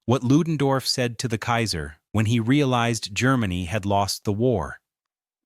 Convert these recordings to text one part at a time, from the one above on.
What Ludendorff said to the Kaiser when he realized Germany had lost the war.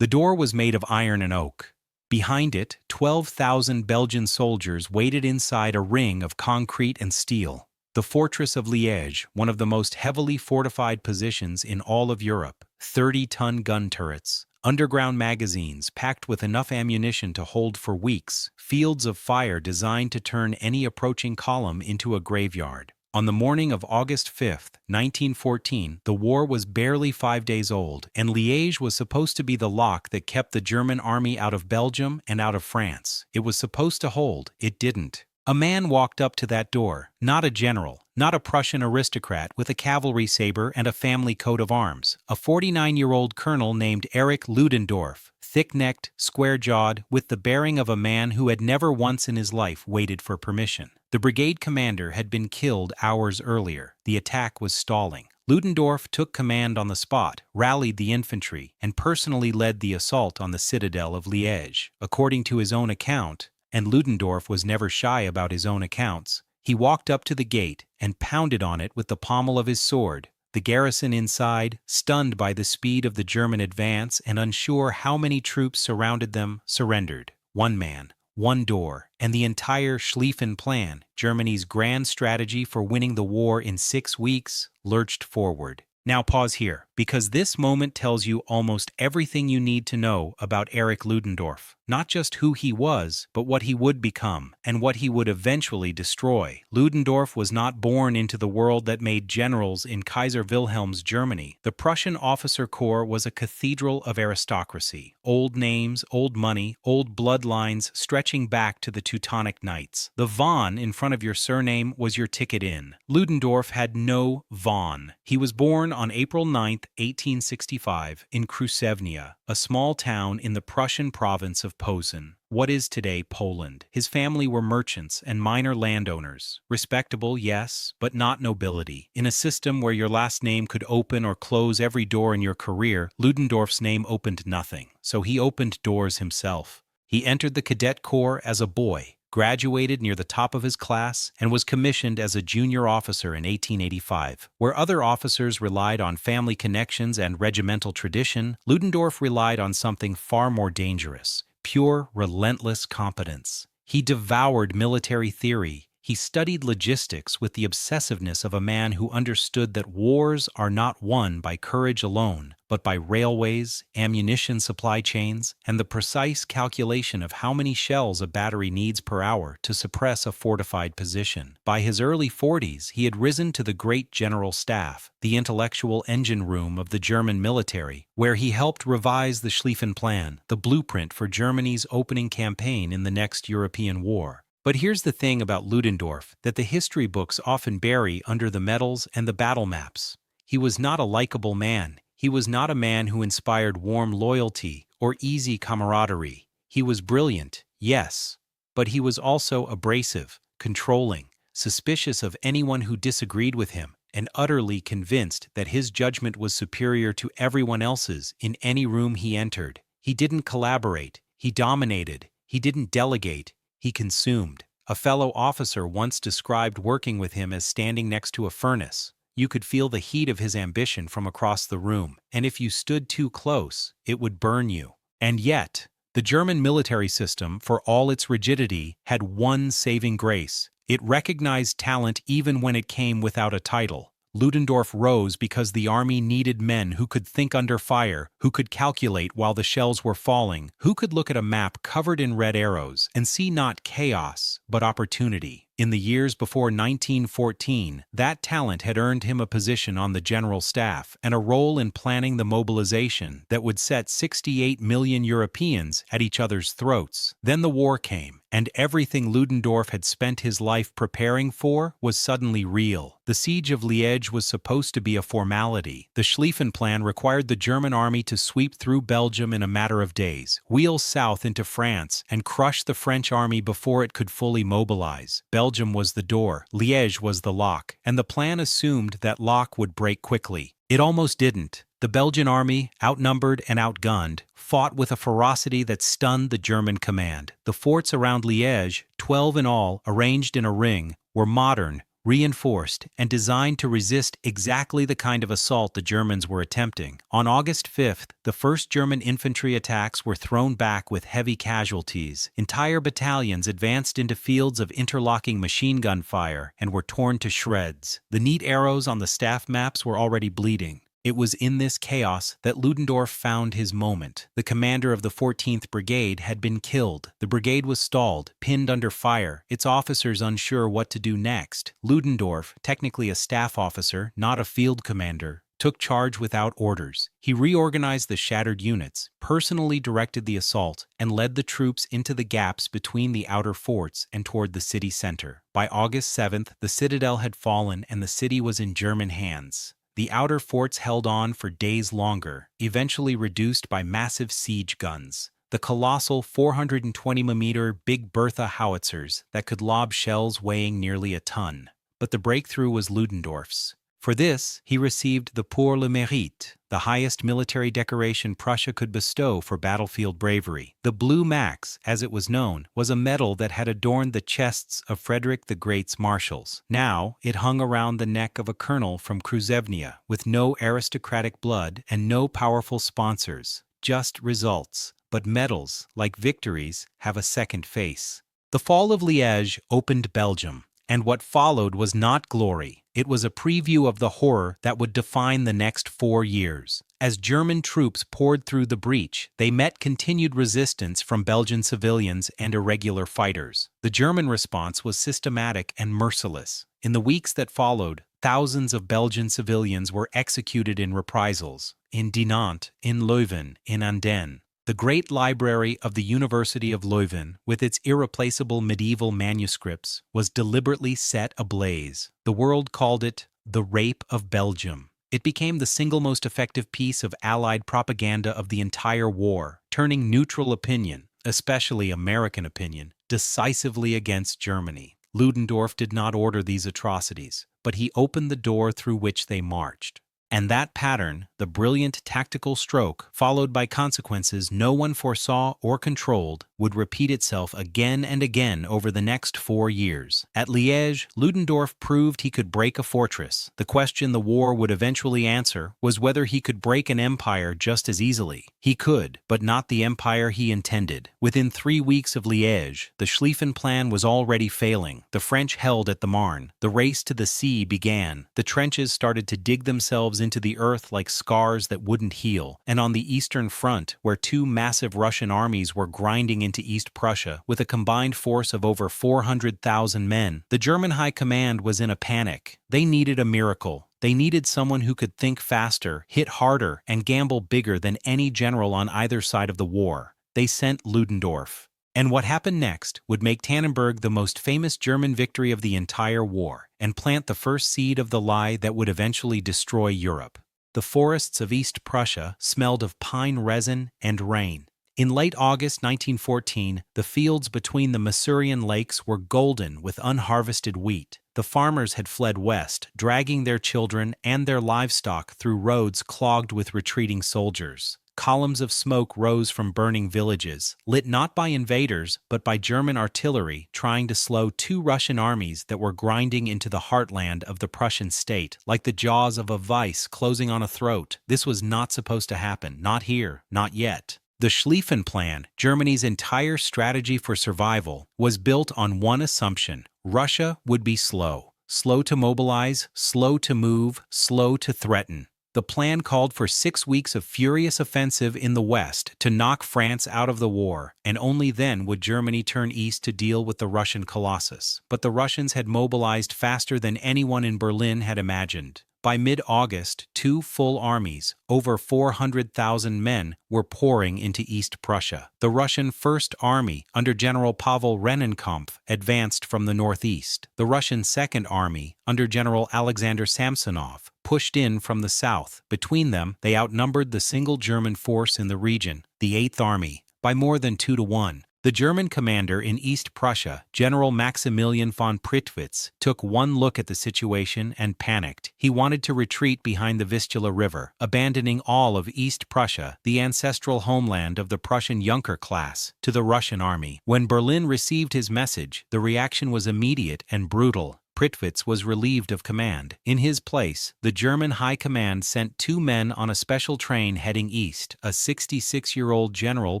The door was made of iron and oak. Behind it, 12,000 Belgian soldiers waited inside a ring of concrete and steel. The fortress of Liège, one of the most heavily fortified positions in all of Europe, 30-ton gun turrets, underground magazines packed with enough ammunition to hold for weeks, fields of fire designed to turn any approaching column into a graveyard. On the morning of August 5, 1914, the war was barely 5 days old, and Liège was supposed to be the lock that kept the German army out of Belgium and out of France. It was supposed to hold, it didn't. A man walked up to that door, not a general, not a Prussian aristocrat with a cavalry saber and a family coat of arms, a 49-year-old colonel named Erich Ludendorff, thick-necked, square-jawed, with the bearing of a man who had never once in his life waited for permission. The brigade commander had been killed hours earlier. The attack was stalling. Ludendorff took command on the spot, rallied the infantry, and personally led the assault on the citadel of Liège. According to his own account, and Ludendorff was never shy about his own accounts, he walked up to the gate and pounded on it with the pommel of his sword. The garrison inside, stunned by the speed of the German advance and unsure how many troops surrounded them, surrendered. One man, one door, and the entire Schlieffen Plan, Germany's grand strategy for winning the war in 6 weeks, lurched forward. Now pause here, because this moment tells you almost everything you need to know about Erich Ludendorff. Not just who he was, but what he would become, and what he would eventually destroy. Ludendorff was not born into the world that made generals in Kaiser Wilhelm's Germany. The Prussian officer corps was a cathedral of aristocracy. Old names, old money, old bloodlines stretching back to the Teutonic Knights. The von in front of your surname was your ticket in. Ludendorff had no von. He was born on April 9, 1865, in Krusevnia, a small town in the Prussian province of Posen, what is today Poland. His family were merchants and minor landowners. Respectable, yes, but not nobility. In a system where your last name could open or close every door in your career, Ludendorff's name opened nothing, so he opened doors himself. He entered the cadet corps as a boy, graduated near the top of his class, and was commissioned as a junior officer in 1885. Where other officers relied on family connections and regimental tradition, Ludendorff relied on something far more dangerous: pure, relentless competence. He devoured military theory. He studied logistics with the obsessiveness of a man who understood that wars are not won by courage alone, but by railways, ammunition supply chains, and the precise calculation of how many shells a battery needs per hour to suppress a fortified position. By his early 40s, he had risen to the great general staff, the intellectual engine room of the German military, where he helped revise the Schlieffen Plan, the blueprint for Germany's opening campaign in the next European war. But here's the thing about Ludendorff that the history books often bury under the medals and the battle maps. He was not a likable man. He was not a man who inspired warm loyalty or easy camaraderie. He was brilliant, yes, but he was also abrasive, controlling, suspicious of anyone who disagreed with him, and utterly convinced that his judgment was superior to everyone else's in any room he entered. He didn't collaborate. He dominated. He didn't delegate. He consumed. A fellow officer once described working with him as standing next to a furnace. You could feel the heat of his ambition from across the room, and if you stood too close, it would burn you. And yet, the German military system, for all its rigidity, had one saving grace. It recognized talent even when it came without a title. Ludendorff rose because the army needed men who could think under fire, who could calculate while the shells were falling, who could look at a map covered in red arrows and see not chaos, but opportunity. In the years before 1914, that talent had earned him a position on the general staff and a role in planning the mobilization that would set 68 million Europeans at each other's throats. Then the war came, and everything Ludendorff had spent his life preparing for was suddenly real. The siege of Liège was supposed to be a formality. The Schlieffen Plan required the German army to sweep through Belgium in a matter of days, wheel south into France, and crush the French army before it could fully mobilize. Belgium was the door, Liège was the lock, and the plan assumed that lock would break quickly. It almost didn't. The Belgian army, outnumbered and outgunned, fought with a ferocity that stunned the German command. The forts around Liège, 12 in all, arranged in a ring, were modern, reinforced, and designed to resist exactly the kind of assault the Germans were attempting. On August 5th, the first German infantry attacks were thrown back with heavy casualties. Entire battalions advanced into fields of interlocking machine gun fire and were torn to shreds. The neat arrows on the staff maps were already bleeding. It was in this chaos that Ludendorff found his moment. The commander of the 14th Brigade had been killed. The brigade was stalled, pinned under fire, its officers unsure what to do next. Ludendorff, technically a staff officer, not a field commander, took charge without orders. He reorganized the shattered units, personally directed the assault, and led the troops into the gaps between the outer forts and toward the city center. By August 7th, the citadel had fallen and the city was in German hands. The outer forts held on for days longer, eventually reduced by massive siege guns. The colossal 420mm Big Bertha howitzers that could lob shells weighing nearly a ton. But the breakthrough was Ludendorff's. For this, he received the Pour le Mérite, the highest military decoration Prussia could bestow for battlefield bravery. The Blue Max, as it was known, was a medal that had adorned the chests of Frederick the Great's marshals. Now, it hung around the neck of a colonel from Kruzevnia, with no aristocratic blood and no powerful sponsors, just results. But medals, like victories, have a second face. The fall of Liège opened Belgium. And what followed was not glory. It was a preview of the horror that would define the next 4 years. As German troops poured through the breach, they met continued resistance from Belgian civilians and irregular fighters. The German response was systematic and merciless. In the weeks that followed, thousands of Belgian civilians were executed in reprisals, in Dinant, in Leuven, in Andenne. The great library of the University of Leuven, with its irreplaceable medieval manuscripts, was deliberately set ablaze. The world called it the Rape of Belgium. It became the single most effective piece of Allied propaganda of the entire war, turning neutral opinion, especially American opinion, decisively against Germany. Ludendorff did not order these atrocities, but he opened the door through which they marched. And that pattern, the brilliant tactical stroke, followed by consequences no one foresaw or controlled, would repeat itself again and again over the next 4 years. At Liège, Ludendorff proved he could break a fortress. The question the war would eventually answer was whether he could break an empire just as easily. He could, but not the empire he intended. Within 3 weeks of Liège, the Schlieffen Plan was already failing. The French held at the Marne. The race to the sea began. The trenches started to dig themselves into the earth like scars that wouldn't heal. And on the Eastern Front, where 2 massive Russian armies were grinding into East Prussia with a combined force of over 400,000 men, the German High Command was in a panic. They needed a miracle. They needed someone who could think faster, hit harder, and gamble bigger than any general on either side of the war. They sent Ludendorff. And what happened next would make Tannenberg the most famous German victory of the entire war, and plant the first seed of the lie that would eventually destroy Europe. The forests of East Prussia smelled of pine resin and rain. In late August 1914, the fields between the Masurian lakes were golden with unharvested wheat. The farmers had fled west, dragging their children and their livestock through roads clogged with retreating soldiers. Columns of smoke rose from burning villages, lit not by invaders, but by German artillery trying to slow 2 Russian armies that were grinding into the heartland of the Prussian state, like the jaws of a vice closing on a throat. This was not supposed to happen, not here, not yet. The Schlieffen Plan, Germany's entire strategy for survival, was built on one assumption: Russia would be slow. Slow to mobilize, slow to move, slow to threaten. The plan called for 6 weeks of furious offensive in the west to knock France out of the war, and only then would Germany turn east to deal with the Russian colossus. But the Russians had mobilized faster than anyone in Berlin had imagined. By mid-August, 2 full armies, over 400,000 men, were pouring into East Prussia. The Russian First Army, under General Pavel Rennenkampf, advanced from the northeast. The Russian Second Army, under General Alexander Samsonov, pushed in from the south. Between them, they outnumbered the single German force in the region, the Eighth Army, by more than 2 to 1. The German commander in East Prussia, General Maximilian von Prittwitz, took one look at the situation and panicked. He wanted to retreat behind the Vistula River, abandoning all of East Prussia, the ancestral homeland of the Prussian Junker class, to the Russian army. When Berlin received his message, the reaction was immediate and brutal. Prittwitz was relieved of command. In his place, the German High Command sent 2 men on a special train heading east, a 66-year-old general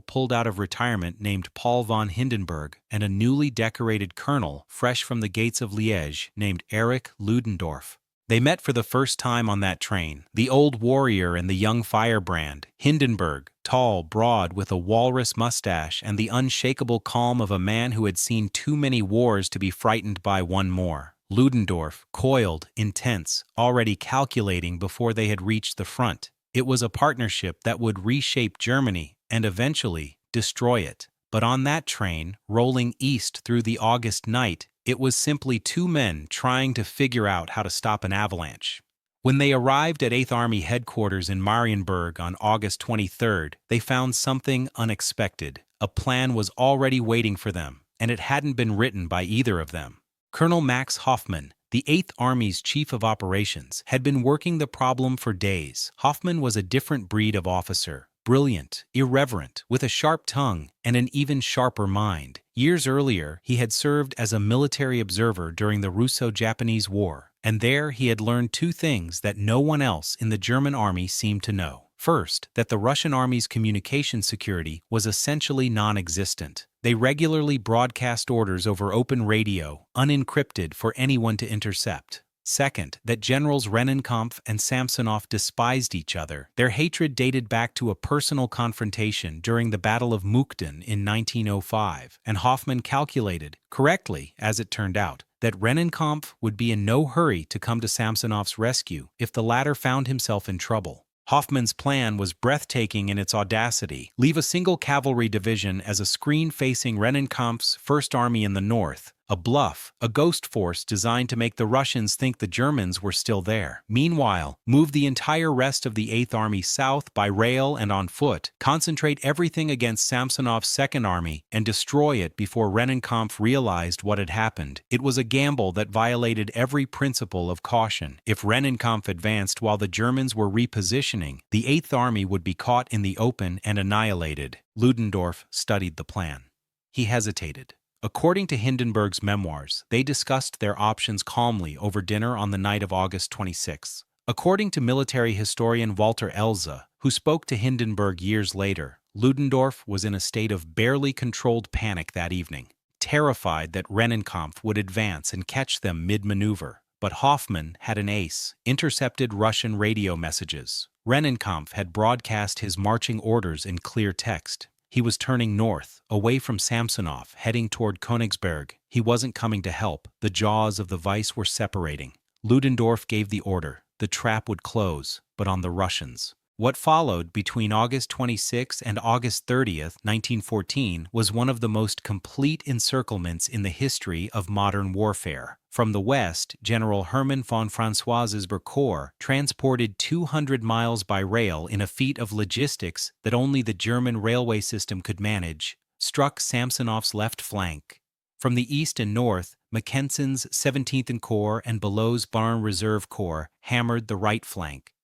pulled out of retirement named Paul von Hindenburg, and a newly decorated colonel, fresh from the gates of Liège, named Erich Ludendorff. They met for the first time on that train, the old warrior and the young firebrand. Hindenburg, tall, broad, with a walrus mustache and the unshakable calm of a man who had seen too many wars to be frightened by one more. Ludendorff, coiled, intense, already calculating before they had reached the front. It was a partnership that would reshape Germany and eventually destroy it. But on that train, rolling east through the August night, it was simply 2 men trying to figure out how to stop an avalanche. When they arrived at 8th Army headquarters in Marienburg on August 23rd, they found something unexpected. A plan was already waiting for them, and it hadn't been written by either of them. Colonel Max Hoffmann, the 8th Army's chief of operations, had been working the problem for days. Hoffmann was a different breed of officer. Brilliant, irreverent, with a sharp tongue and an even sharper mind. Years earlier, he had served as a military observer during the Russo-Japanese War, and there he had learned 2 things that no one else in the German army seemed to know. First, that the Russian army's communication security was essentially non-existent. They regularly broadcast orders over open radio, unencrypted for anyone to intercept. Second, that Generals Rennenkampf and Samsonov despised each other. Their hatred dated back to a personal confrontation during the Battle of Mukden in 1905, and Hoffmann calculated, correctly as it turned out, that Rennenkampf would be in no hurry to come to Samsonov's rescue if the latter found himself in trouble. Hoffmann's plan was breathtaking in its audacity. Leave a single cavalry division as a screen facing Rennenkampf's 1st Army in the north, a bluff, a ghost force designed to make the Russians think the Germans were still there. Meanwhile, move the entire rest of the 8th Army south by rail and on foot, concentrate everything against Samsonov's 2nd Army, and destroy it before Rennenkampf realized what had happened. It was a gamble that violated every principle of caution. If Rennenkampf advanced while the Germans were repositioning, the 8th Army would be caught in the open and annihilated. Ludendorff studied the plan. He hesitated. According to Hindenburg's memoirs, they discussed their options calmly over dinner on the night of August 26. According to military historian Walter Elze, who spoke to Hindenburg years later, Ludendorff was in a state of barely controlled panic that evening, terrified that Rennenkampf would advance and catch them mid-maneuver. But Hoffmann had an ace, intercepted Russian radio messages. Rennenkampf had broadcast his marching orders in clear text. He was turning north, away from Samsonov, heading toward Königsberg. He wasn't coming to help. The jaws of the vice were separating. Ludendorff gave the order. The trap would close, but on the Russians. What followed between August 26 and August 30, 1914, was one of the most complete encirclements in the history of modern warfare. From the west, General Hermann von François's Corps, transported 200 miles by rail in a feat of logistics that only the German railway system could manage, struck Samsonov's left flank. From the east and north, Mackensen's 17th Corps and Below's Barn Reserve Corps hammered the right flank.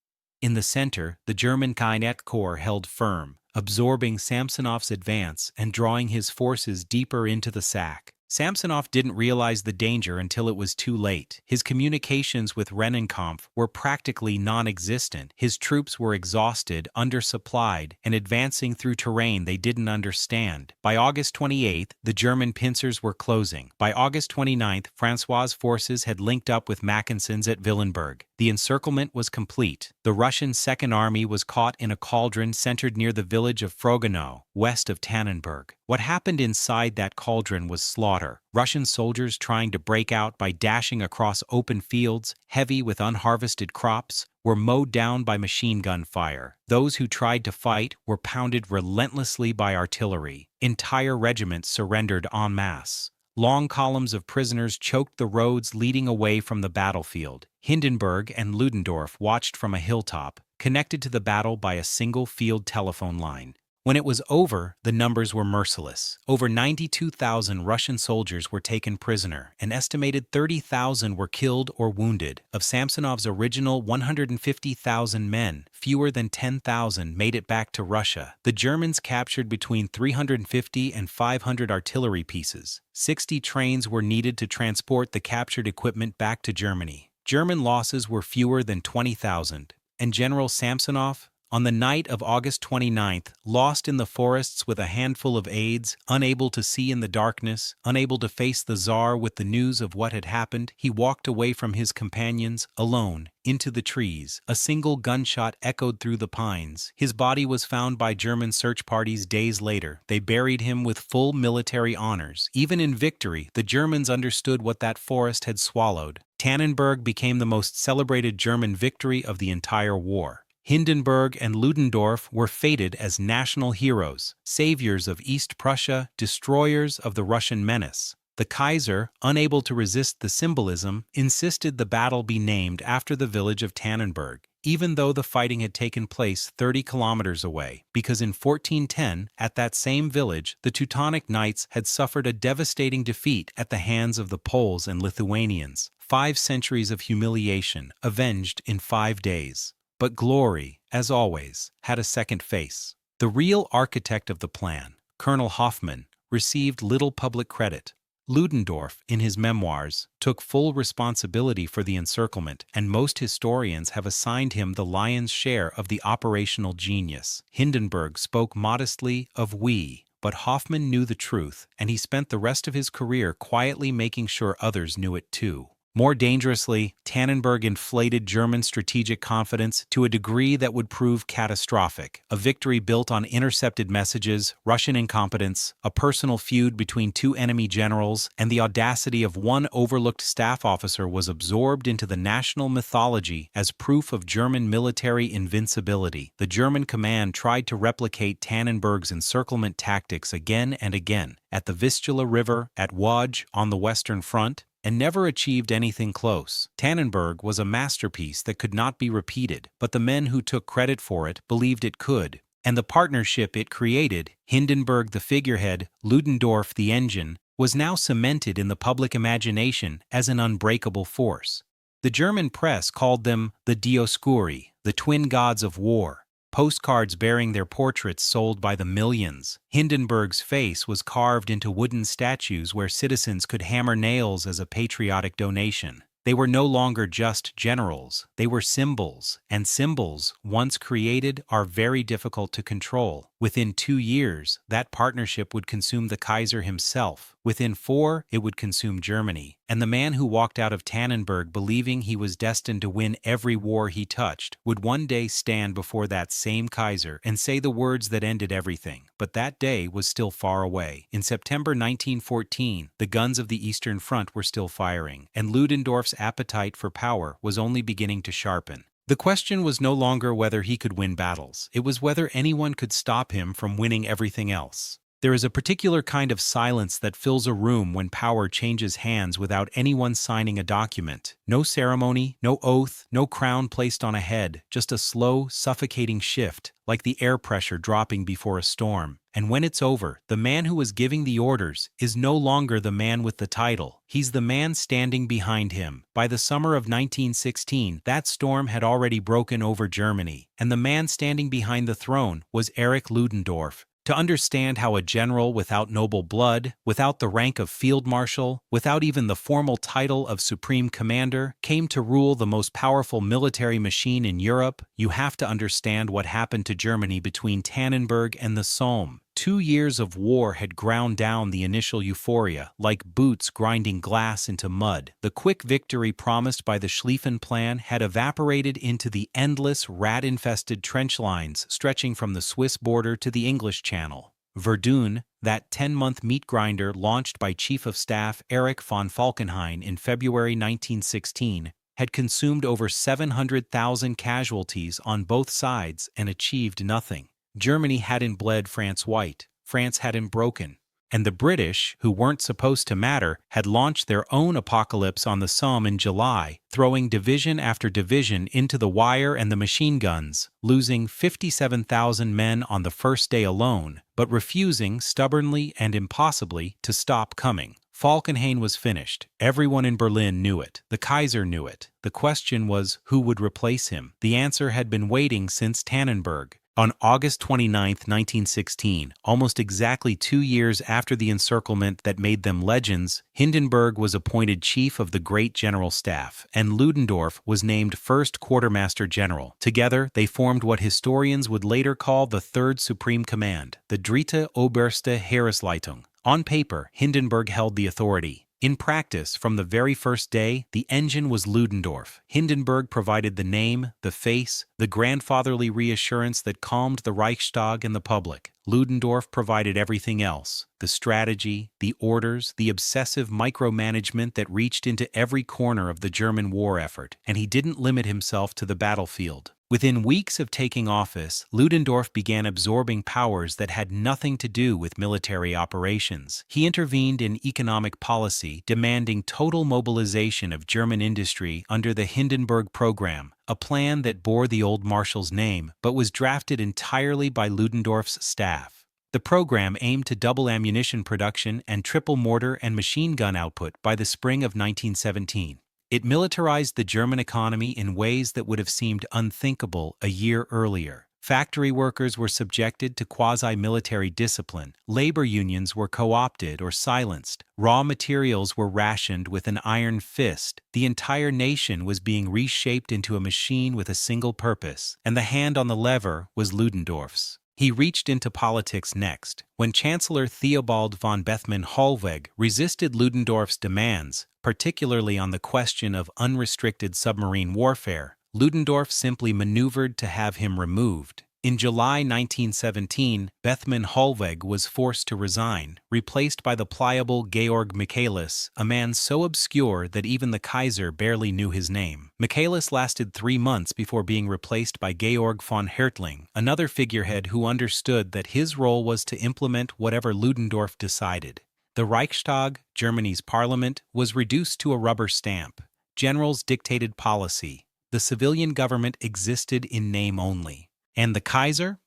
In the center, the German Kaiser Corps held firm, absorbing Samsonov's advance and drawing his forces deeper into the sack. Samsonov didn't realize the danger until it was too late. His communications with Rennenkampf were practically non-existent. His troops were exhausted, undersupplied, and advancing through terrain they didn't understand. By August 28th, the German pincers were closing. By August 29th, François' forces had linked up with Mackensen's at Willenburg. The encirclement was complete. The Russian Second Army was caught in a cauldron centered near the village of Frogenow, west of Tannenberg. What happened inside that cauldron was slaughter. Russian soldiers trying to break out by dashing across open fields, heavy with unharvested crops, were mowed down by machine gun fire. Those who tried to fight were pounded relentlessly by artillery. Entire regiments surrendered en masse. Long columns of prisoners choked the roads leading away from the battlefield. Hindenburg and Ludendorff watched from a hilltop, connected to the battle by a single field telephone line. When it was over, the numbers were merciless. Over 92,000 Russian soldiers were taken prisoner. An estimated 30,000 were killed or wounded. Of Samsonov's original 150,000 men, fewer than 10,000 made it back to Russia. The Germans captured between 350 and 500 artillery pieces. 60 trains were needed to transport the captured equipment back to Germany. German losses were fewer than 20,000. And General Samsonov, on the night of August 29th, lost in the forests with a handful of aides, unable to see in the darkness, unable to face the Tsar with the news of what had happened, he walked away from his companions, alone, into the trees. A single gunshot echoed through the pines. His body was found by German search parties days later. They buried him with full military honors. Even in victory, the Germans understood what that forest had swallowed. Tannenberg became the most celebrated German victory of the entire war. Hindenburg and Ludendorff were fated as national heroes, saviors of East Prussia, destroyers of the Russian menace. The Kaiser, unable to resist the symbolism, insisted the battle be named after the village of Tannenberg, even though the fighting had taken place 30 kilometers away, because in 1410, at that same village, the Teutonic Knights had suffered a devastating defeat at the hands of the Poles and Lithuanians. 5 centuries of humiliation, avenged in 5 days. But glory, as always, had a second face. The real architect of the plan, Colonel Hoffmann, received little public credit. Ludendorff, in his memoirs, took full responsibility for the encirclement, and most historians have assigned him the lion's share of the operational genius. Hindenburg spoke modestly of "we," but Hoffmann knew the truth, and he spent the rest of his career quietly making sure others knew it too. More dangerously, Tannenberg inflated German strategic confidence to a degree that would prove catastrophic. A victory built on intercepted messages, Russian incompetence, a personal feud between 2 enemy generals, and the audacity of one overlooked staff officer was absorbed into the national mythology as proof of German military invincibility. The German command tried to replicate Tannenberg's encirclement tactics again and again, at the Vistula River, at Liège, on the Western Front, and never achieved anything close. Tannenberg was a masterpiece that could not be repeated, but the men who took credit for it believed it could. And the partnership it created, Hindenburg the figurehead, Ludendorff the engine, was now cemented in the public imagination as an unbreakable force. The German press called them the Dioscuri, the twin gods of war. Postcards bearing their portraits sold by the millions. Hindenburg's face was carved into wooden statues where citizens could hammer nails as a patriotic donation. They were no longer just generals, they were symbols, and symbols, once created, are very difficult to control. Within 2 years, that partnership would consume the Kaiser himself. Within 4, it would consume Germany. And the man who walked out of Tannenberg believing he was destined to win every war he touched would one day stand before that same Kaiser and say the words that ended everything. But that day was still far away. In September 1914, the guns of the Eastern Front were still firing, and Ludendorff's appetite for power was only beginning to sharpen. The question was no longer whether he could win battles, it was whether anyone could stop him from winning everything else. There is a particular kind of silence that fills a room when power changes hands without anyone signing a document. No ceremony, no oath, no crown placed on a head, just a slow, suffocating shift, like the air pressure dropping before a storm. And when it's over, the man who was giving the orders is no longer the man with the title. He's the man standing behind him. By the summer of 1916, that storm had already broken over Germany, and the man standing behind the throne was Erich Ludendorff. To understand how a general without noble blood, without the rank of field marshal, without even the formal title of supreme commander, came to rule the most powerful military machine in Europe, you have to understand what happened to Germany between Tannenberg and the Somme. 2 years of war had ground down the initial euphoria, like boots grinding glass into mud. The quick victory promised by the Schlieffen Plan had evaporated into the endless, rat-infested trench lines stretching from the Swiss border to the English Channel. Verdun, that 10-month meat grinder launched by Chief of Staff Erich von Falkenhayn in February 1916, had consumed over 700,000 casualties on both sides and achieved nothing. Germany hadn't bled France white, France hadn't broken. and the British, who weren't supposed to matter, had launched their own apocalypse on the Somme in July, throwing division after division into the wire and the machine guns, losing 57,000 men on the first day alone, but refusing stubbornly and impossibly to stop coming. Falkenhayn was finished. Everyone in Berlin knew it. The Kaiser knew it. The question was, who would replace him? The answer had been waiting since Tannenberg. On August 29, 1916, almost exactly 2 years after the encirclement that made them legends, Hindenburg was appointed chief of the Great General Staff, and Ludendorff was named first quartermaster general. Together, they formed what historians would later call the Third Supreme Command, the Dritte Oberste Heeresleitung. On paper, Hindenburg held the authority. In practice, from the very first day, the engine was Ludendorff. Hindenburg provided the name, the face, the grandfatherly reassurance that calmed the Reichstag and the public. Ludendorff provided everything else: the strategy, the orders, the obsessive micromanagement that reached into every corner of the German war effort, and he didn't limit himself to the battlefield. Within weeks of taking office, Ludendorff began absorbing powers that had nothing to do with military operations. He intervened in economic policy, demanding total mobilization of German industry under the Hindenburg Program, a plan that bore the old marshal's name but was drafted entirely by Ludendorff's staff. The program aimed to double ammunition production and triple mortar and machine gun output by the spring of 1917. It militarized the German economy in ways that would have seemed unthinkable a year earlier. Factory workers were subjected to quasi-military discipline, labor unions were co-opted or silenced, raw materials were rationed with an iron fist, the entire nation was being reshaped into a machine with a single purpose, and the hand on the lever was Ludendorff's. He reached into politics next. When Chancellor Theobald von Bethmann-Hollweg resisted Ludendorff's demands, particularly on the question of unrestricted submarine warfare, Ludendorff simply maneuvered to have him removed. In July 1917, Bethmann-Hollweg was forced to resign, replaced by the pliable Georg Michaelis, a man so obscure that even the Kaiser barely knew his name. Michaelis lasted 3 months before being replaced by Georg von Hertling, another figurehead who understood that his role was to implement whatever Ludendorff decided. The Reichstag, Germany's parliament, was reduced to a rubber stamp. Generals dictated policy. The civilian government existed in name only. And the Kaiser?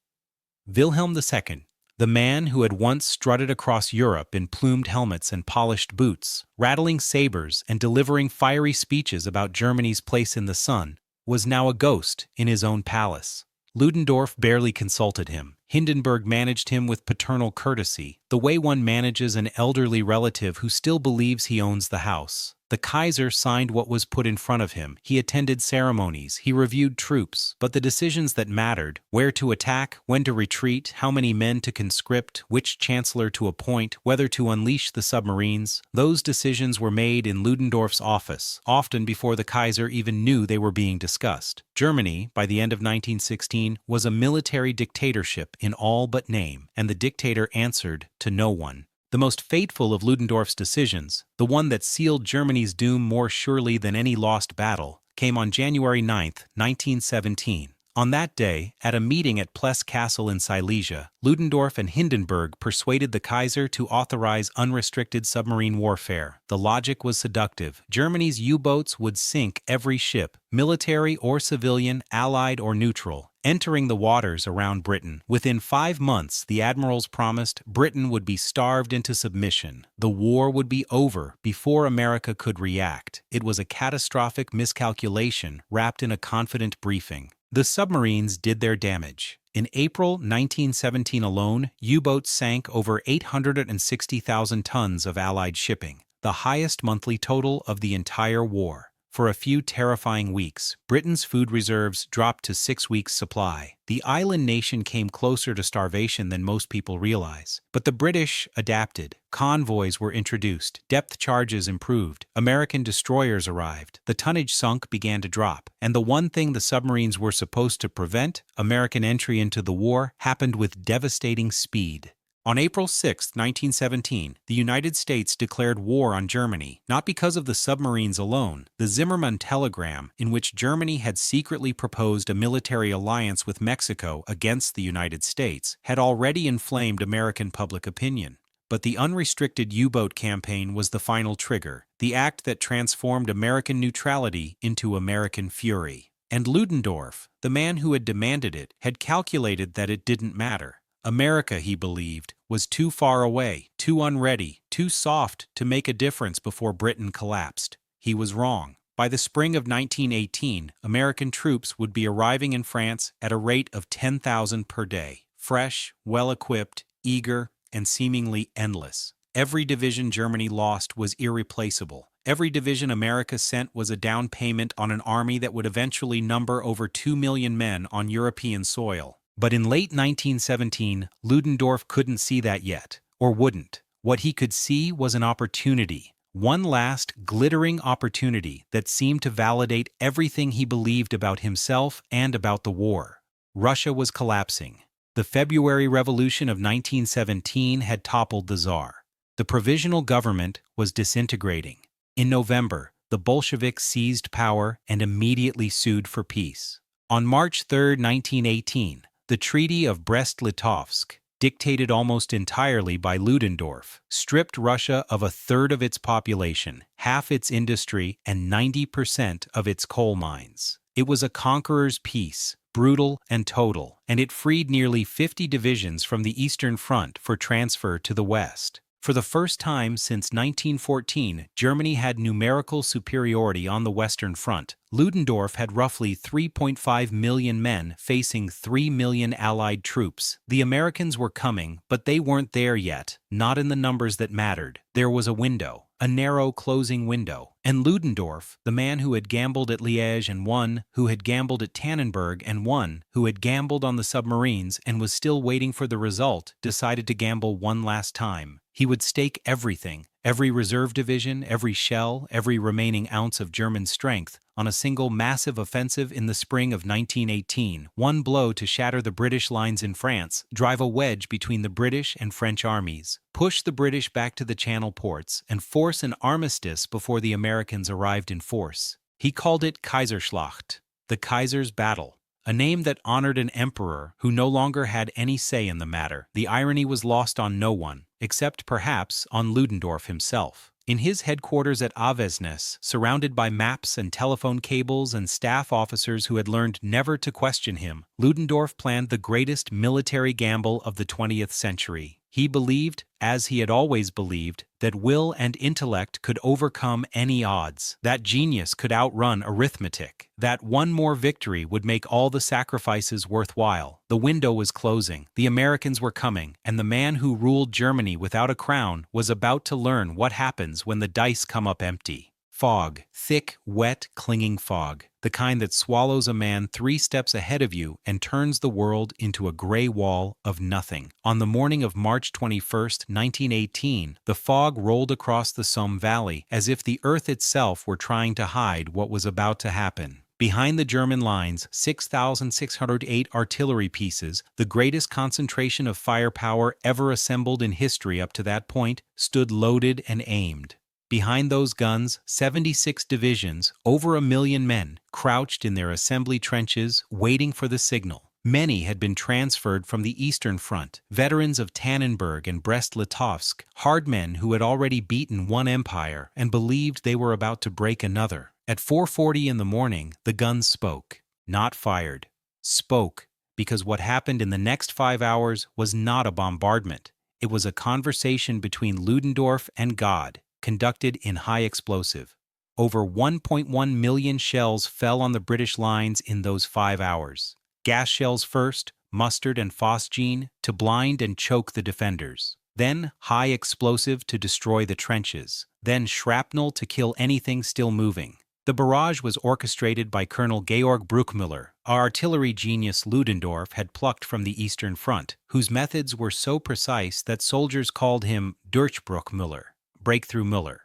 Wilhelm II, the man who had once strutted across Europe in plumed helmets and polished boots, rattling sabers and delivering fiery speeches about Germany's place in the sun, was now a ghost in his own palace. Ludendorff barely consulted him. Hindenburg managed him with paternal courtesy, the way one manages an elderly relative who still believes he owns the house. The Kaiser signed what was put in front of him. He attended ceremonies, he reviewed troops, but the decisions that mattered, where to attack, when to retreat, how many men to conscript, which chancellor to appoint, whether to unleash the submarines, those decisions were made in Ludendorff's office, often before the Kaiser even knew they were being discussed. Germany, by the end of 1916, was a military dictatorship in all but name, and the dictator answered to no one. The most fateful of Ludendorff's decisions, the one that sealed Germany's doom more surely than any lost battle, came on January 9, 1917. On that day, at a meeting at Pless Castle in Silesia, Ludendorff and Hindenburg persuaded the Kaiser to authorize unrestricted submarine warfare. The logic was seductive. Germany's U-boats would sink every ship, military or civilian, allied or neutral, entering the waters around Britain. Within 5 months, the admirals promised Britain would be starved into submission. The war would be over before America could react. It was a catastrophic miscalculation wrapped in a confident briefing. The submarines did their damage. In April 1917 alone, U-boats sank over 860,000 tons of Allied shipping, the highest monthly total of the entire war. For a few terrifying weeks, Britain's food reserves dropped to 6 weeks' supply. The island nation came closer to starvation than most people realize. But the British adapted. Convoys were introduced, depth charges improved, American destroyers arrived, the tonnage sunk began to drop, and the one thing the submarines were supposed to prevent, American entry into the war, happened with devastating speed. On April 6, 1917, the United States declared war on Germany, not because of the submarines alone. The Zimmermann telegram, in which Germany had secretly proposed a military alliance with Mexico against the United States, had already inflamed American public opinion. But the unrestricted U-boat campaign was the final trigger, the act that transformed American neutrality into American fury. And Ludendorff, the man who had demanded it, had calculated that it didn't matter. America, he believed, was too far away, too unready, too soft to make a difference before Britain collapsed. He was wrong. By the spring of 1918, American troops would be arriving in France at a rate of 10,000 per day. Fresh, well-equipped, eager, and seemingly endless. Every division Germany lost was irreplaceable. Every division America sent was a down payment on an army that would eventually number over 2 million men on European soil. But in late 1917, Ludendorff couldn't see that yet, or wouldn't. What he could see was an opportunity. One last, glittering opportunity that seemed to validate everything he believed about himself and about the war. Russia was collapsing. The February Revolution of 1917 had toppled the Tsar. The provisional government was disintegrating. In November, the Bolsheviks seized power and immediately sued for peace. On March 3, 1918, the Treaty of Brest-Litovsk, dictated almost entirely by Ludendorff, stripped Russia of a third of its population, half its industry, and 90% of its coal mines. It was a conqueror's peace, brutal and total, and it freed nearly 50 divisions from the Eastern Front for transfer to the West. For the first time since 1914, Germany had numerical superiority on the Western Front. Ludendorff had roughly 3.5 million men facing 3 million Allied troops. The Americans were coming, but they weren't there yet, not in the numbers that mattered. There was a window. A narrow closing window, and Ludendorff, the man who had gambled at Liège and won, who had gambled at Tannenberg and won, who had gambled on the submarines and was still waiting for the result, decided to gamble one last time. He would stake everything, every reserve division, every shell, every remaining ounce of German strength, on a single massive offensive in the spring of 1918, one blow to shatter the British lines in France, drive a wedge between the British and French armies, push the British back to the Channel ports, and force an armistice before the Americans arrived in force. He called it Kaiserschlacht, the Kaiser's battle, a name that honored an emperor who no longer had any say in the matter. The irony was lost on no one, except perhaps on Ludendorff himself. In his headquarters at Avesnes, surrounded by maps and telephone cables and staff officers who had learned never to question him, Ludendorff planned the greatest military gamble of the 20th century. He believed, as he had always believed, that will and intellect could overcome any odds, that genius could outrun arithmetic, that one more victory would make all the sacrifices worthwhile. The window was closing, the Americans were coming, and the man who ruled Germany without a crown was about to learn what happens when the dice come up empty. Fog, thick, wet, clinging fog, the kind that swallows a man 3 steps ahead of you and turns the world into a gray wall of nothing. On the morning of March 21, 1918, the fog rolled across the Somme Valley as if the earth itself were trying to hide what was about to happen. Behind the German lines, 6,608 artillery pieces, the greatest concentration of firepower ever assembled in history up to that point, stood loaded and aimed. Behind those guns, 76 divisions, over 1 million men, crouched in their assembly trenches, waiting for the signal. Many had been transferred from the Eastern Front, veterans of Tannenberg and Brest-Litovsk, hard men who had already beaten one empire and believed they were about to break another. At 4:40 in the morning, the guns spoke, not fired. Spoke, because what happened in the next 5 hours was not a bombardment. It was a conversation between Ludendorff and God, conducted in high explosive. Over 1.1 million shells fell on the British lines in those 5 hours. Gas shells first, mustard and phosgene, to blind and choke the defenders. Then high explosive to destroy the trenches. Then shrapnel to kill anything still moving. The barrage was orchestrated by Colonel Georg Bruckmüller, a artillery genius Ludendorff had plucked from the Eastern Front, whose methods were so precise that soldiers called him Durchbruchmüller, Breakthrough Müller.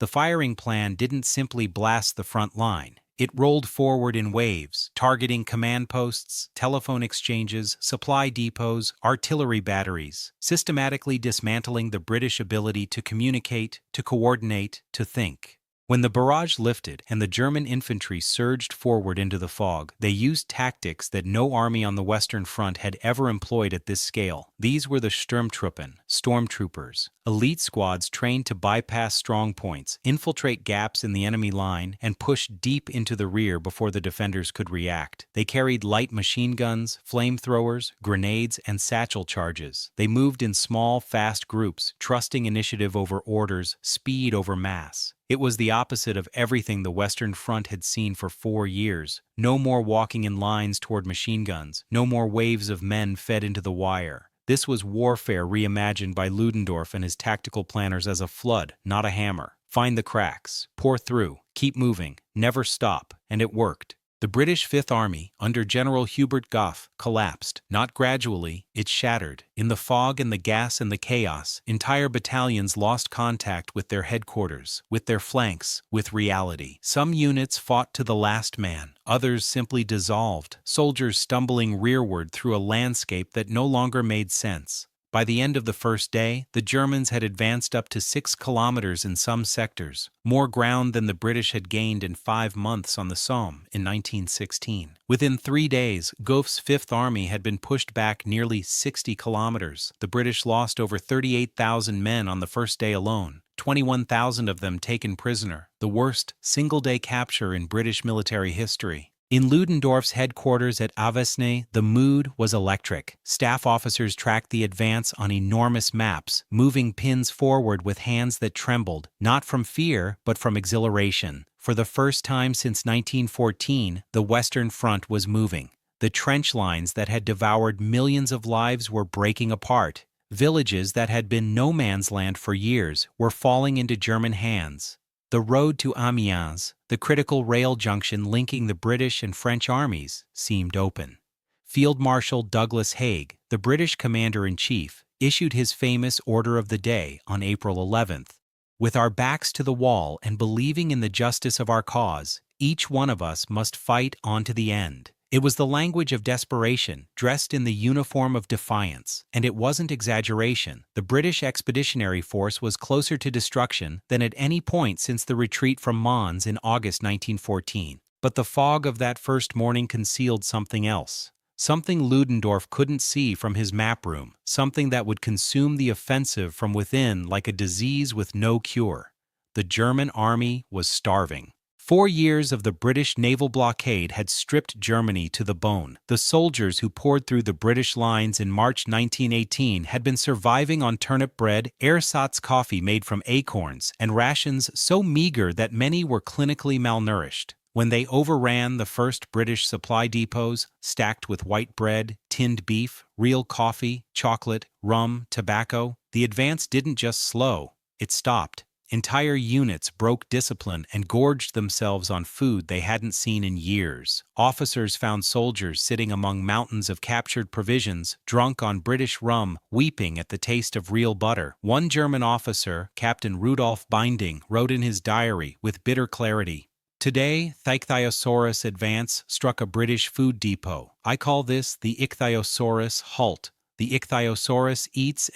The firing plan didn't simply blast the front line. It rolled forward in waves, targeting command posts, telephone exchanges, supply depots, artillery batteries, systematically dismantling the British ability to communicate, to coordinate, to think. When the barrage lifted and the German infantry surged forward into the fog, they used tactics that no army on the Western Front had ever employed at this scale. These were the Sturmtruppen, stormtroopers, elite squads trained to bypass strong points, infiltrate gaps in the enemy line, and push deep into the rear before the defenders could react. They carried light machine guns, flamethrowers, grenades, and satchel charges. They moved in small, fast groups, trusting initiative over orders, speed over mass. It was the opposite of everything the Western Front had seen for 4 years. No more walking in lines toward machine guns, no more waves of men fed into the wire. This was warfare reimagined by Ludendorff and his tactical planners as a flood, not a hammer. Find the cracks, pour through, keep moving, never stop, and it worked. The British Fifth Army, under General Hubert Gough, collapsed. Not gradually, it shattered. In the fog and the gas and the chaos, entire battalions lost contact with their headquarters, with their flanks, with reality. Some units fought to the last man. Others simply dissolved, soldiers stumbling rearward through a landscape that no longer made sense. By the end of the first day, the Germans had advanced up to 6 kilometers in some sectors, more ground than the British had gained in 5 months on the Somme in 1916. Within 3 days, Gough's Fifth Army had been pushed back nearly 60 kilometers. The British lost over 38,000 men on the first day alone, 21,000 of them taken prisoner, the worst single-day capture in British military history. In Ludendorff's headquarters at Avesnes, the mood was electric. Staff officers tracked the advance on enormous maps, moving pins forward with hands that trembled, not from fear, but from exhilaration. For the first time since 1914, the Western Front was moving. The trench lines that had devoured millions of lives were breaking apart. Villages that had been no man's land for years were falling into German hands. The road to Amiens, the critical rail junction linking the British and French armies, seemed open. Field Marshal Douglas Haig, the British commander-in-chief, issued his famous Order of the Day on April 11th. With our backs to the wall and believing in the justice of our cause, each one of us must fight on to the end. It was the language of desperation, dressed in the uniform of defiance, and it wasn't exaggeration. The British Expeditionary Force was closer to destruction than at any point since the retreat from Mons in August 1914. But the fog of that first morning concealed something else. Something Ludendorff couldn't see from his map room, something that would consume the offensive from within like a disease with no cure. The German army was starving. 4 years of the British naval blockade had stripped Germany to the bone. The soldiers who poured through the British lines in March 1918 had been surviving on turnip bread, ersatz coffee made from acorns, and rations so meager that many were clinically malnourished. When they overran the first British supply depots, stacked with white bread, tinned beef, real coffee, chocolate, rum, tobacco, the advance didn't just slow, it stopped. Entire units broke discipline and gorged themselves on food they hadn't seen in years. Officers found soldiers sitting among mountains of captured provisions, drunk on British rum, weeping at the taste of real butter. One German officer, Captain Rudolf Binding, wrote in his diary with bitter clarity, "Today, Ichthyosaurus advance struck a British food depot. I call this the Ichthyosaurus halt. The Ichthyosaurus eats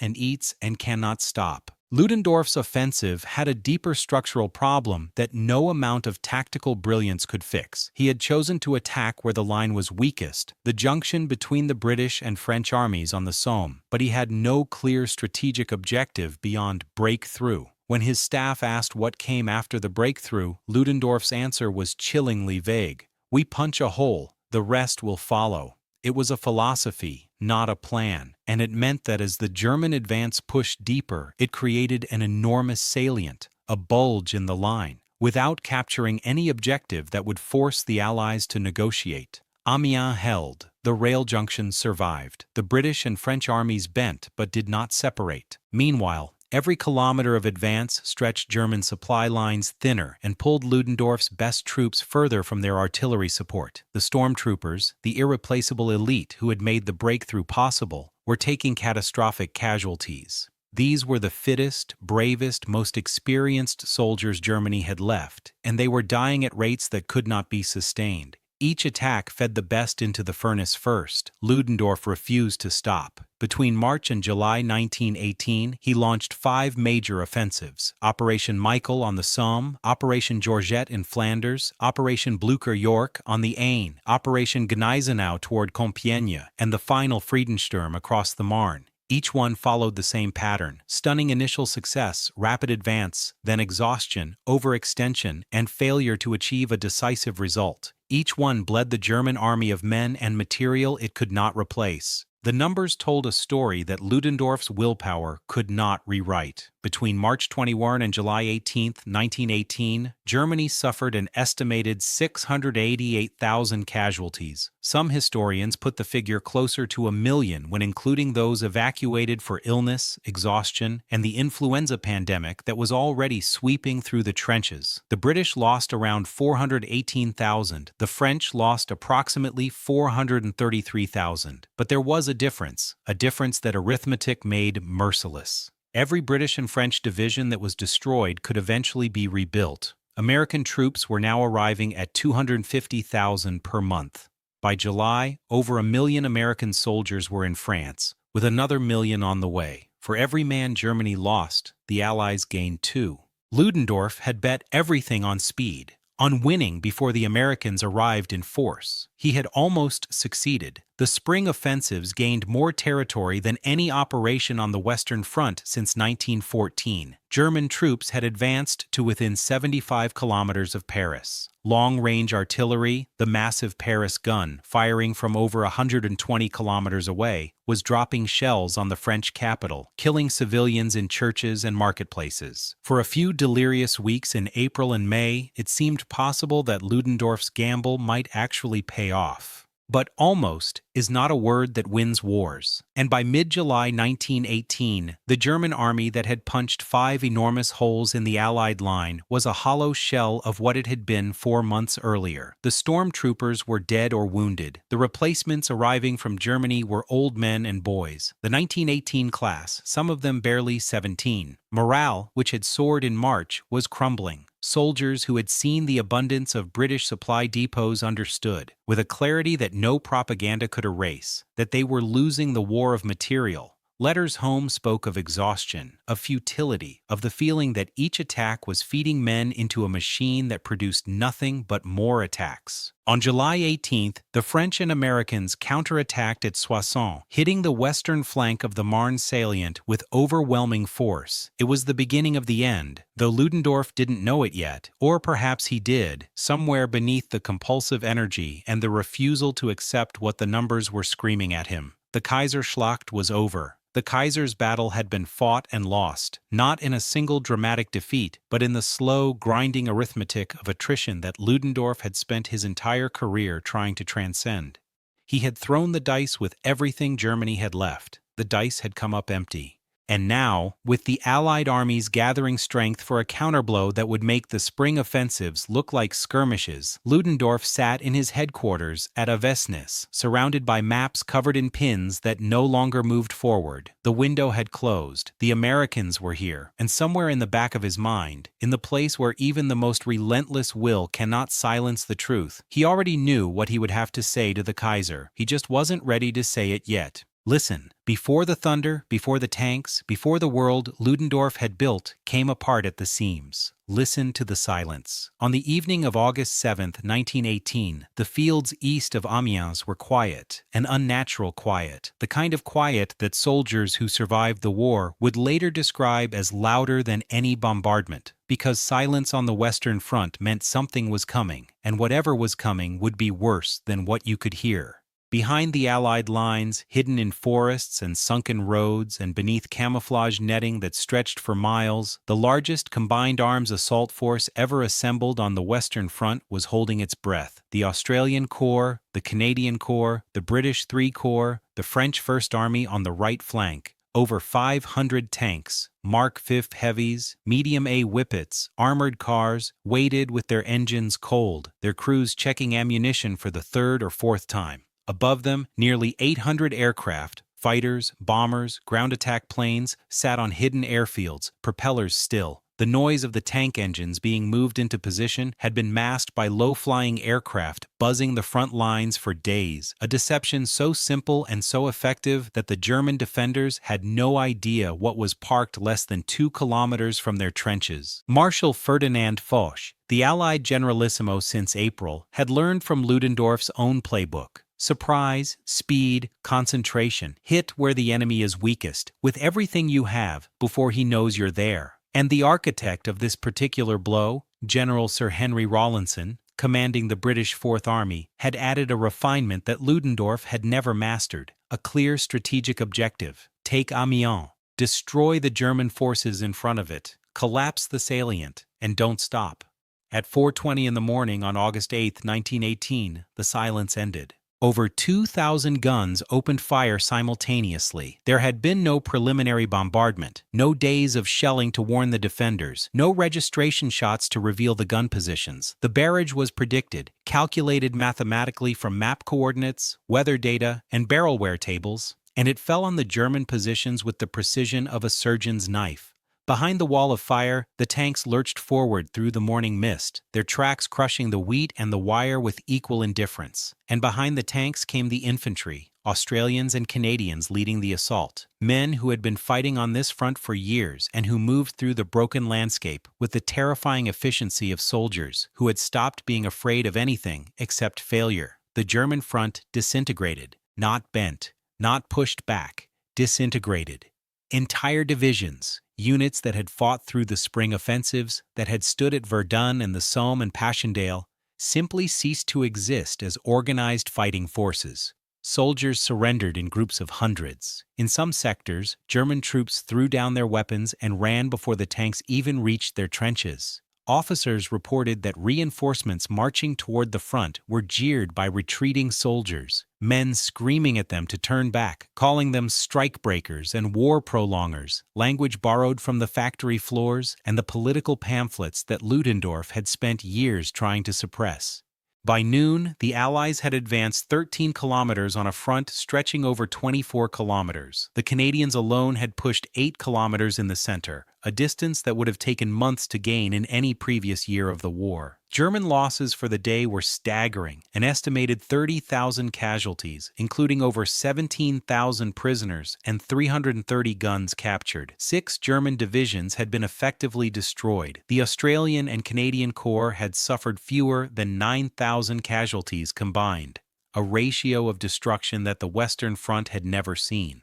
and cannot stop." Ludendorff's offensive had a deeper structural problem that no amount of tactical brilliance could fix. He had chosen to attack where the line was weakest, the junction between the British and French armies on the Somme, but he had no clear strategic objective beyond breakthrough. When his staff asked what came after the breakthrough, Ludendorff's answer was chillingly vague. "We punch a hole, the rest will follow." It was a philosophy, not a plan, and it meant that as the German advance pushed deeper, it created an enormous salient, a bulge in the line, without capturing any objective that would force the Allies to negotiate. Amiens held. The rail junction survived. The British and French armies bent but did not separate. Meanwhile, every kilometer of advance stretched German supply lines thinner and pulled Ludendorff's best troops further from their artillery support. The stormtroopers, the irreplaceable elite who had made the breakthrough possible, were taking catastrophic casualties. These were the fittest, bravest, most experienced soldiers Germany had left, and they were dying at rates that could not be sustained. Each attack fed the best into the furnace first. Ludendorff refused to stop. Between March and July 1918, he launched 5 major offensives: Operation Michael on the Somme, Operation Georgette in Flanders, Operation Blücher-York on the Aisne, Operation Gneisenau toward Compiègne, and the final Friedensturm across the Marne. Each one followed the same pattern: stunning initial success, rapid advance, then exhaustion, overextension, and failure to achieve a decisive result. Each one bled the German army of men and material it could not replace. The numbers told a story that Ludendorff's willpower could not rewrite. Between March 21 and July 18, 1918, Germany suffered an estimated 688,000 casualties. Some historians put the figure closer to 1 million when including those evacuated for illness, exhaustion, and the influenza pandemic that was already sweeping through the trenches. The British lost around 418,000. The French lost approximately 433,000. But there was a difference that arithmetic made merciless. Every British and French division that was destroyed could eventually be rebuilt. American troops were now arriving at 250,000 per month. By July, over 1 million American soldiers were in France, with another million on the way. For every man Germany lost, the Allies gained 2. Ludendorff had bet everything on speed, on winning before the Americans arrived in force. He had almost succeeded. The spring offensives gained more territory than any operation on the Western Front since 1914. German troops had advanced to within 75 kilometers of Paris. Long-range artillery, the massive Paris gun, firing from over 120 kilometers away, was dropping shells on the French capital, killing civilians in churches and marketplaces. For a few delirious weeks in April and May, it seemed possible that Ludendorff's gamble might actually pay off. But almost is not a word that wins wars. And by mid-July 1918, the German army that had punched 5 enormous holes in the Allied line was a hollow shell of what it had been 4 months earlier. The stormtroopers were dead or wounded. The replacements arriving from Germany were old men and boys. The 1918 class, some of them barely 17. Morale, which had soared in March, was crumbling. Soldiers who had seen the abundance of British supply depots understood, with a clarity that no propaganda could erase, that they were losing the war of material. Letters home spoke of exhaustion, of futility, of the feeling that each attack was feeding men into a machine that produced nothing but more attacks. On July 18th, the French and Americans counterattacked at Soissons, hitting the western flank of the Marne salient with overwhelming force. It was the beginning of the end, though Ludendorff didn't know it yet, or perhaps he did, somewhere beneath the compulsive energy and the refusal to accept what the numbers were screaming at him. The Kaiser Schlacht was over. The Kaiser's battle had been fought and lost, not in a single dramatic defeat, but in the slow, grinding arithmetic of attrition that Ludendorff had spent his entire career trying to transcend. He had thrown the dice with everything Germany had left. The dice had come up empty. And now, with the Allied armies gathering strength for a counterblow that would make the spring offensives look like skirmishes, Ludendorff sat in his headquarters at Avesnes, surrounded by maps covered in pins that no longer moved forward. The window had closed. The Americans were here, and somewhere in the back of his mind, in the place where even the most relentless will cannot silence the truth, he already knew what he would have to say to the Kaiser. He just wasn't ready to say it yet. Listen, before the thunder, before the tanks, before the world Ludendorff had built came apart at the seams. Listen to the silence. On the evening of August 7, 1918, the fields east of Amiens were quiet, an unnatural quiet, the kind of quiet that soldiers who survived the war would later describe as louder than any bombardment, because silence on the Western Front meant something was coming, and whatever was coming would be worse than what you could hear. Behind the Allied lines, hidden in forests and sunken roads and beneath camouflage netting that stretched for miles, the largest combined arms assault force ever assembled on the Western Front was holding its breath. The Australian Corps, the Canadian Corps, the British III Corps, the French First Army on the right flank. Over 500 tanks, Mark V heavies, medium A Whippets, armored cars, waited with their engines cold, their crews checking ammunition for the 3rd or 4th time. Above them, nearly 800 aircraft, fighters, bombers, ground attack planes, sat on hidden airfields, propellers still. The noise of the tank engines being moved into position had been masked by low-flying aircraft buzzing the front lines for days, a deception so simple and so effective that the German defenders had no idea what was parked less than 2 kilometers from their trenches. Marshal Ferdinand Foch, the Allied generalissimo since April, had learned from Ludendorff's own playbook. Surprise, speed, concentration, hit where the enemy is weakest, with everything you have, before he knows you're there. And the architect of this particular blow, General Sir Henry Rawlinson, commanding the British Fourth Army, had added a refinement that Ludendorff had never mastered, a clear strategic objective: take Amiens, destroy the German forces in front of it, collapse the salient, and don't stop. At 4:20 in the morning on August 8, 1918, the silence ended. Over 2,000 guns opened fire simultaneously. There had been no preliminary bombardment, no days of shelling to warn the defenders, no registration shots to reveal the gun positions. The barrage was predicted, calculated mathematically from map coordinates, weather data, and barrel wear tables, and it fell on the German positions with the precision of a surgeon's knife. Behind the wall of fire, the tanks lurched forward through the morning mist, their tracks crushing the wheat and the wire with equal indifference. And behind the tanks came the infantry, Australians and Canadians leading the assault, men who had been fighting on this front for years and who moved through the broken landscape with the terrifying efficiency of soldiers who had stopped being afraid of anything except failure. The German front disintegrated, not bent, not pushed back, disintegrated. Entire divisions, units that had fought through the spring offensives, that had stood at Verdun and the Somme and Passchendaele, simply ceased to exist as organized fighting forces. Soldiers surrendered in groups of hundreds. In some sectors, German troops threw down their weapons and ran before the tanks even reached their trenches. Officers reported that reinforcements marching toward the front were jeered by retreating soldiers, men screaming at them to turn back, calling them strikebreakers and war prolongers, language borrowed from the factory floors and the political pamphlets that Ludendorff had spent years trying to suppress. By noon, the Allies had advanced 13 kilometers on a front stretching over 24 kilometers. The Canadians alone had pushed 8 kilometers in the center, a distance that would have taken months to gain in any previous year of the war. German losses for the day were staggering, an estimated 30,000 casualties, including over 17,000 prisoners and 330 guns captured. 6 German divisions had been effectively destroyed. The Australian and Canadian Corps had suffered fewer than 9,000 casualties combined, a ratio of destruction that the Western Front had never seen.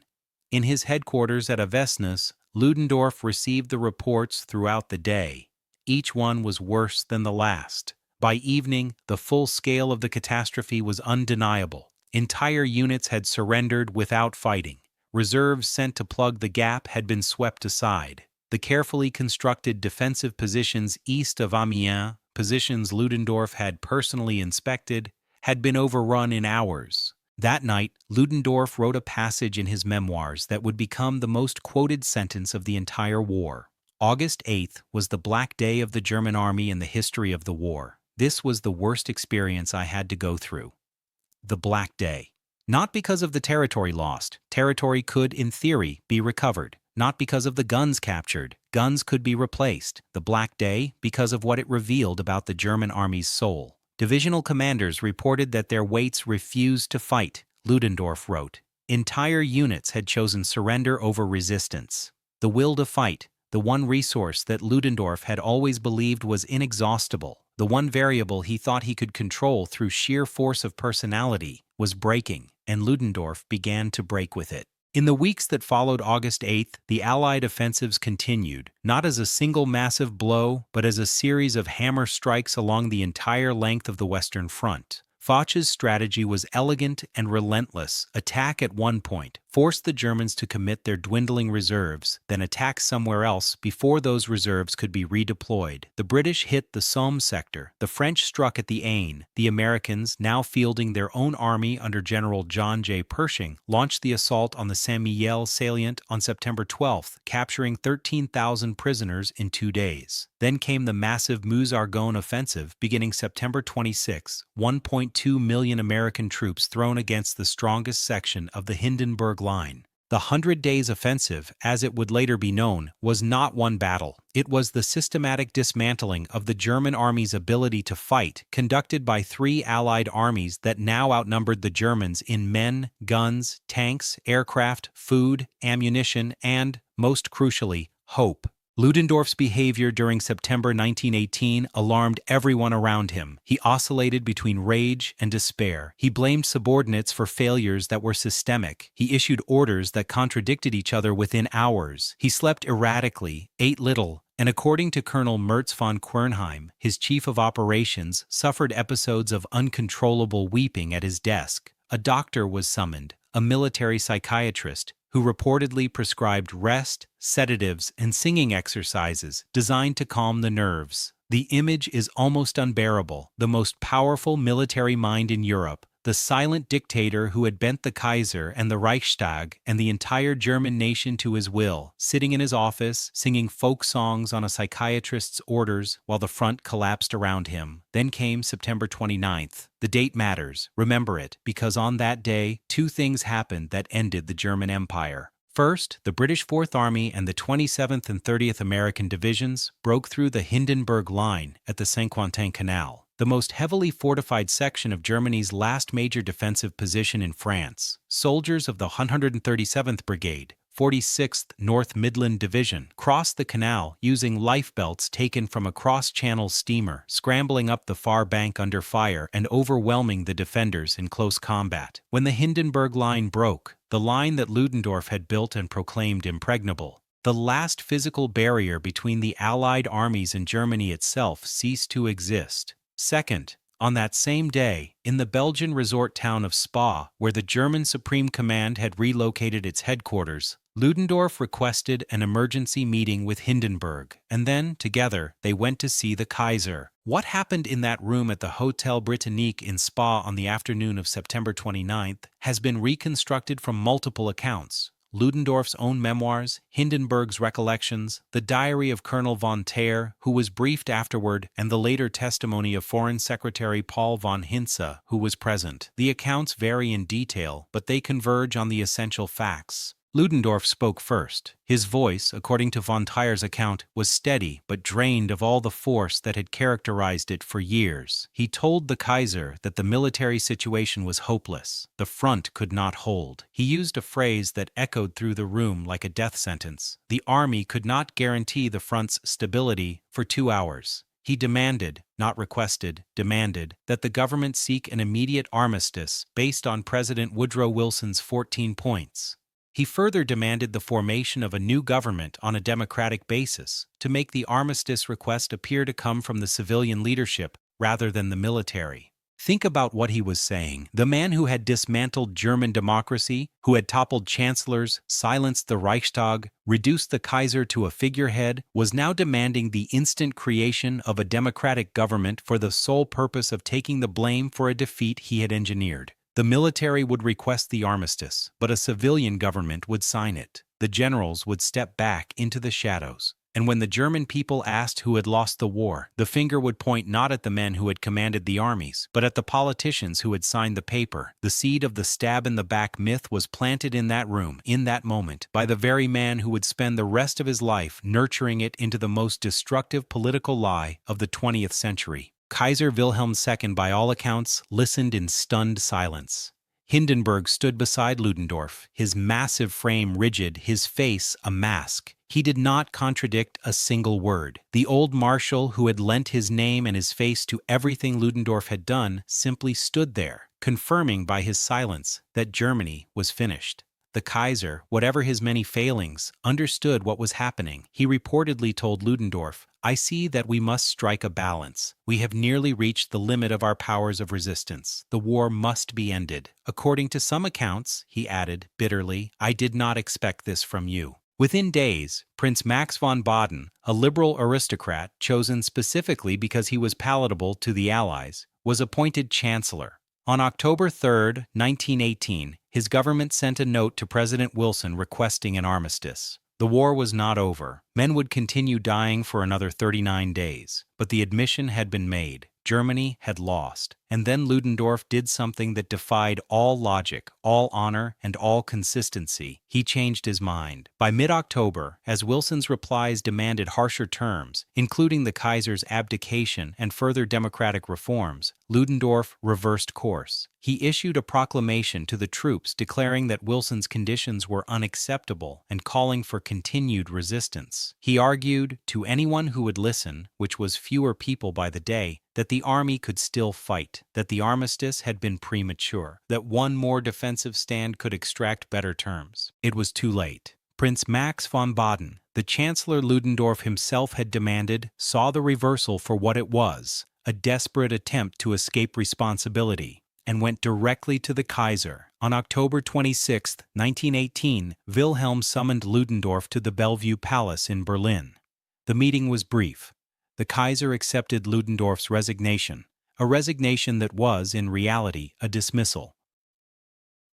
In his headquarters at Avesnes, Ludendorff received the reports throughout the day. Each one was worse than the last. By evening, the full scale of the catastrophe was undeniable. Entire units had surrendered without fighting. Reserves sent to plug the gap had been swept aside. The carefully constructed defensive positions east of Amiens, positions Ludendorff had personally inspected, had been overrun in hours. That night, Ludendorff wrote a passage in his memoirs that would become the most quoted sentence of the entire war. August 8th was the black day of the German army in the history of the war. This was the worst experience I had to go through. The Black Day. Not because of the territory lost. Territory could, in theory, be recovered. Not because of the guns captured. Guns could be replaced. The Black Day because of what it revealed about the German army's soul. Divisional commanders reported that their weights refused to fight, Ludendorff wrote. Entire units had chosen surrender over resistance. The will to fight, the one resource that Ludendorff had always believed was inexhaustible, the one variable he thought he could control through sheer force of personality, was breaking, and Ludendorff began to break with it. In the weeks that followed August 8th, the Allied offensives continued, not as a single massive blow, but as a series of hammer strikes along the entire length of the Western Front. Foch's strategy was elegant and relentless. Attack at one point, force the Germans to commit their dwindling reserves, then attack somewhere else before those reserves could be redeployed. The British hit the Somme sector, the French struck at the Aisne, the Americans, now fielding their own army under General John J. Pershing, launched the assault on the Saint-Mihiel salient on September 12th, capturing 13,000 prisoners in 2 days. Then came the massive Meuse-Argonne offensive beginning September 26, 1.2 million American troops thrown against the strongest section of the Hindenburg Line. The 100 Days Offensive, as it would later be known, was not one battle. It was the systematic dismantling of the German army's ability to fight, conducted by 3 Allied armies that now outnumbered the Germans in men, guns, tanks, aircraft, food, ammunition, and, most crucially, hope. Ludendorff's behavior during September 1918 alarmed everyone around him. He oscillated between rage and despair. He blamed subordinates for failures that were systemic. He issued orders that contradicted each other within hours. He slept erratically, ate little, and according to Colonel Mertz von Quernheim, his chief of operations, suffered episodes of uncontrollable weeping at his desk. A doctor was summoned, a military psychiatrist, who reportedly prescribed rest, sedatives, and singing exercises designed to calm the nerves. The image is almost unbearable. The most powerful military mind in Europe, the silent dictator who had bent the Kaiser and the Reichstag and the entire German nation to his will, sitting in his office, singing folk songs on a psychiatrist's orders while the front collapsed around him. Then came September 29th. The date matters, remember it, because on that day, 2 things happened that ended the German Empire. First, the British Fourth Army and the 27th and 30th American Divisions broke through the Hindenburg Line at the Saint-Quentin Canal, the most heavily fortified section of Germany's last major defensive position in France. Soldiers of the 137th Brigade, 46th North Midland Division, crossed the canal using lifebelts taken from a cross-channel steamer, scrambling up the far bank under fire and overwhelming the defenders in close combat. When the Hindenburg Line broke, the line that Ludendorff had built and proclaimed impregnable, the last physical barrier between the Allied armies and Germany itself ceased to exist. Second, on that same day, in the Belgian resort town of Spa, where the German Supreme Command had relocated its headquarters, Ludendorff requested an emergency meeting with Hindenburg, and then, together, they went to see the Kaiser. What happened in that room at the Hotel Britannique in Spa on the afternoon of September 29th has been reconstructed from multiple accounts. Ludendorff's own memoirs, Hindenburg's recollections, the diary of Colonel von Thaer, who was briefed afterward, and the later testimony of Foreign Secretary Paul von Hintze, who was present. The accounts vary in detail, but they converge on the essential facts. Ludendorff spoke first. His voice, according to von Thaer's account, was steady but drained of all the force that had characterized it for years. He told the Kaiser that the military situation was hopeless. The front could not hold. He used a phrase that echoed through the room like a death sentence. The army could not guarantee the front's stability for 2 hours. He demanded, not requested, demanded, that the government seek an immediate armistice based on President Woodrow Wilson's 14 points. He further demanded the formation of a new government on a democratic basis, to make the armistice request appear to come from the civilian leadership rather than the military. Think about what he was saying. The man who had dismantled German democracy, who had toppled chancellors, silenced the Reichstag, reduced the Kaiser to a figurehead, was now demanding the instant creation of a democratic government for the sole purpose of taking the blame for a defeat he had engineered. The military would request the armistice, but a civilian government would sign it. The generals would step back into the shadows. And when the German people asked who had lost the war, the finger would point not at the men who had commanded the armies, but at the politicians who had signed the paper. The seed of the stab-in-the-back myth was planted in that room, in that moment, by the very man who would spend the rest of his life nurturing it into the most destructive political lie of the 20th century. Kaiser Wilhelm II, by all accounts, listened in stunned silence. Hindenburg stood beside Ludendorff, his massive frame rigid, his face a mask. He did not contradict a single word. The old marshal, who had lent his name and his face to everything Ludendorff had done, simply stood there, confirming by his silence that Germany was finished. The Kaiser, whatever his many failings, understood what was happening. He reportedly told Ludendorff, "I see that we must strike a balance. We have nearly reached the limit of our powers of resistance. The war must be ended. According to some accounts," he added bitterly, "I did not expect this from you." Within days, Prince Max von Baden, a liberal aristocrat chosen specifically because he was palatable to the Allies, was appointed chancellor. On October 3, 1918, his government sent a note to President Wilson requesting an armistice. The war was not over. Men would continue dying for another 39 days, but the admission had been made. Germany had lost. And then Ludendorff did something that defied all logic, all honor, and all consistency. He changed his mind. By mid-October, as Wilson's replies demanded harsher terms, including the Kaiser's abdication and further democratic reforms, Ludendorff reversed course. He issued a proclamation to the troops declaring that Wilson's conditions were unacceptable and calling for continued resistance. He argued, to anyone who would listen, which was fewer people by the day, that the army could still fight, that the armistice had been premature, that one more defensive stand could extract better terms. It was too late. Prince Max von Baden, the Chancellor Ludendorff himself had demanded, saw the reversal for what it was, a desperate attempt to escape responsibility, and went directly to the Kaiser. On October 26, 1918, Wilhelm summoned Ludendorff to the Bellevue Palace in Berlin. The meeting was brief. The Kaiser accepted Ludendorff's resignation, a resignation that was, in reality, a dismissal.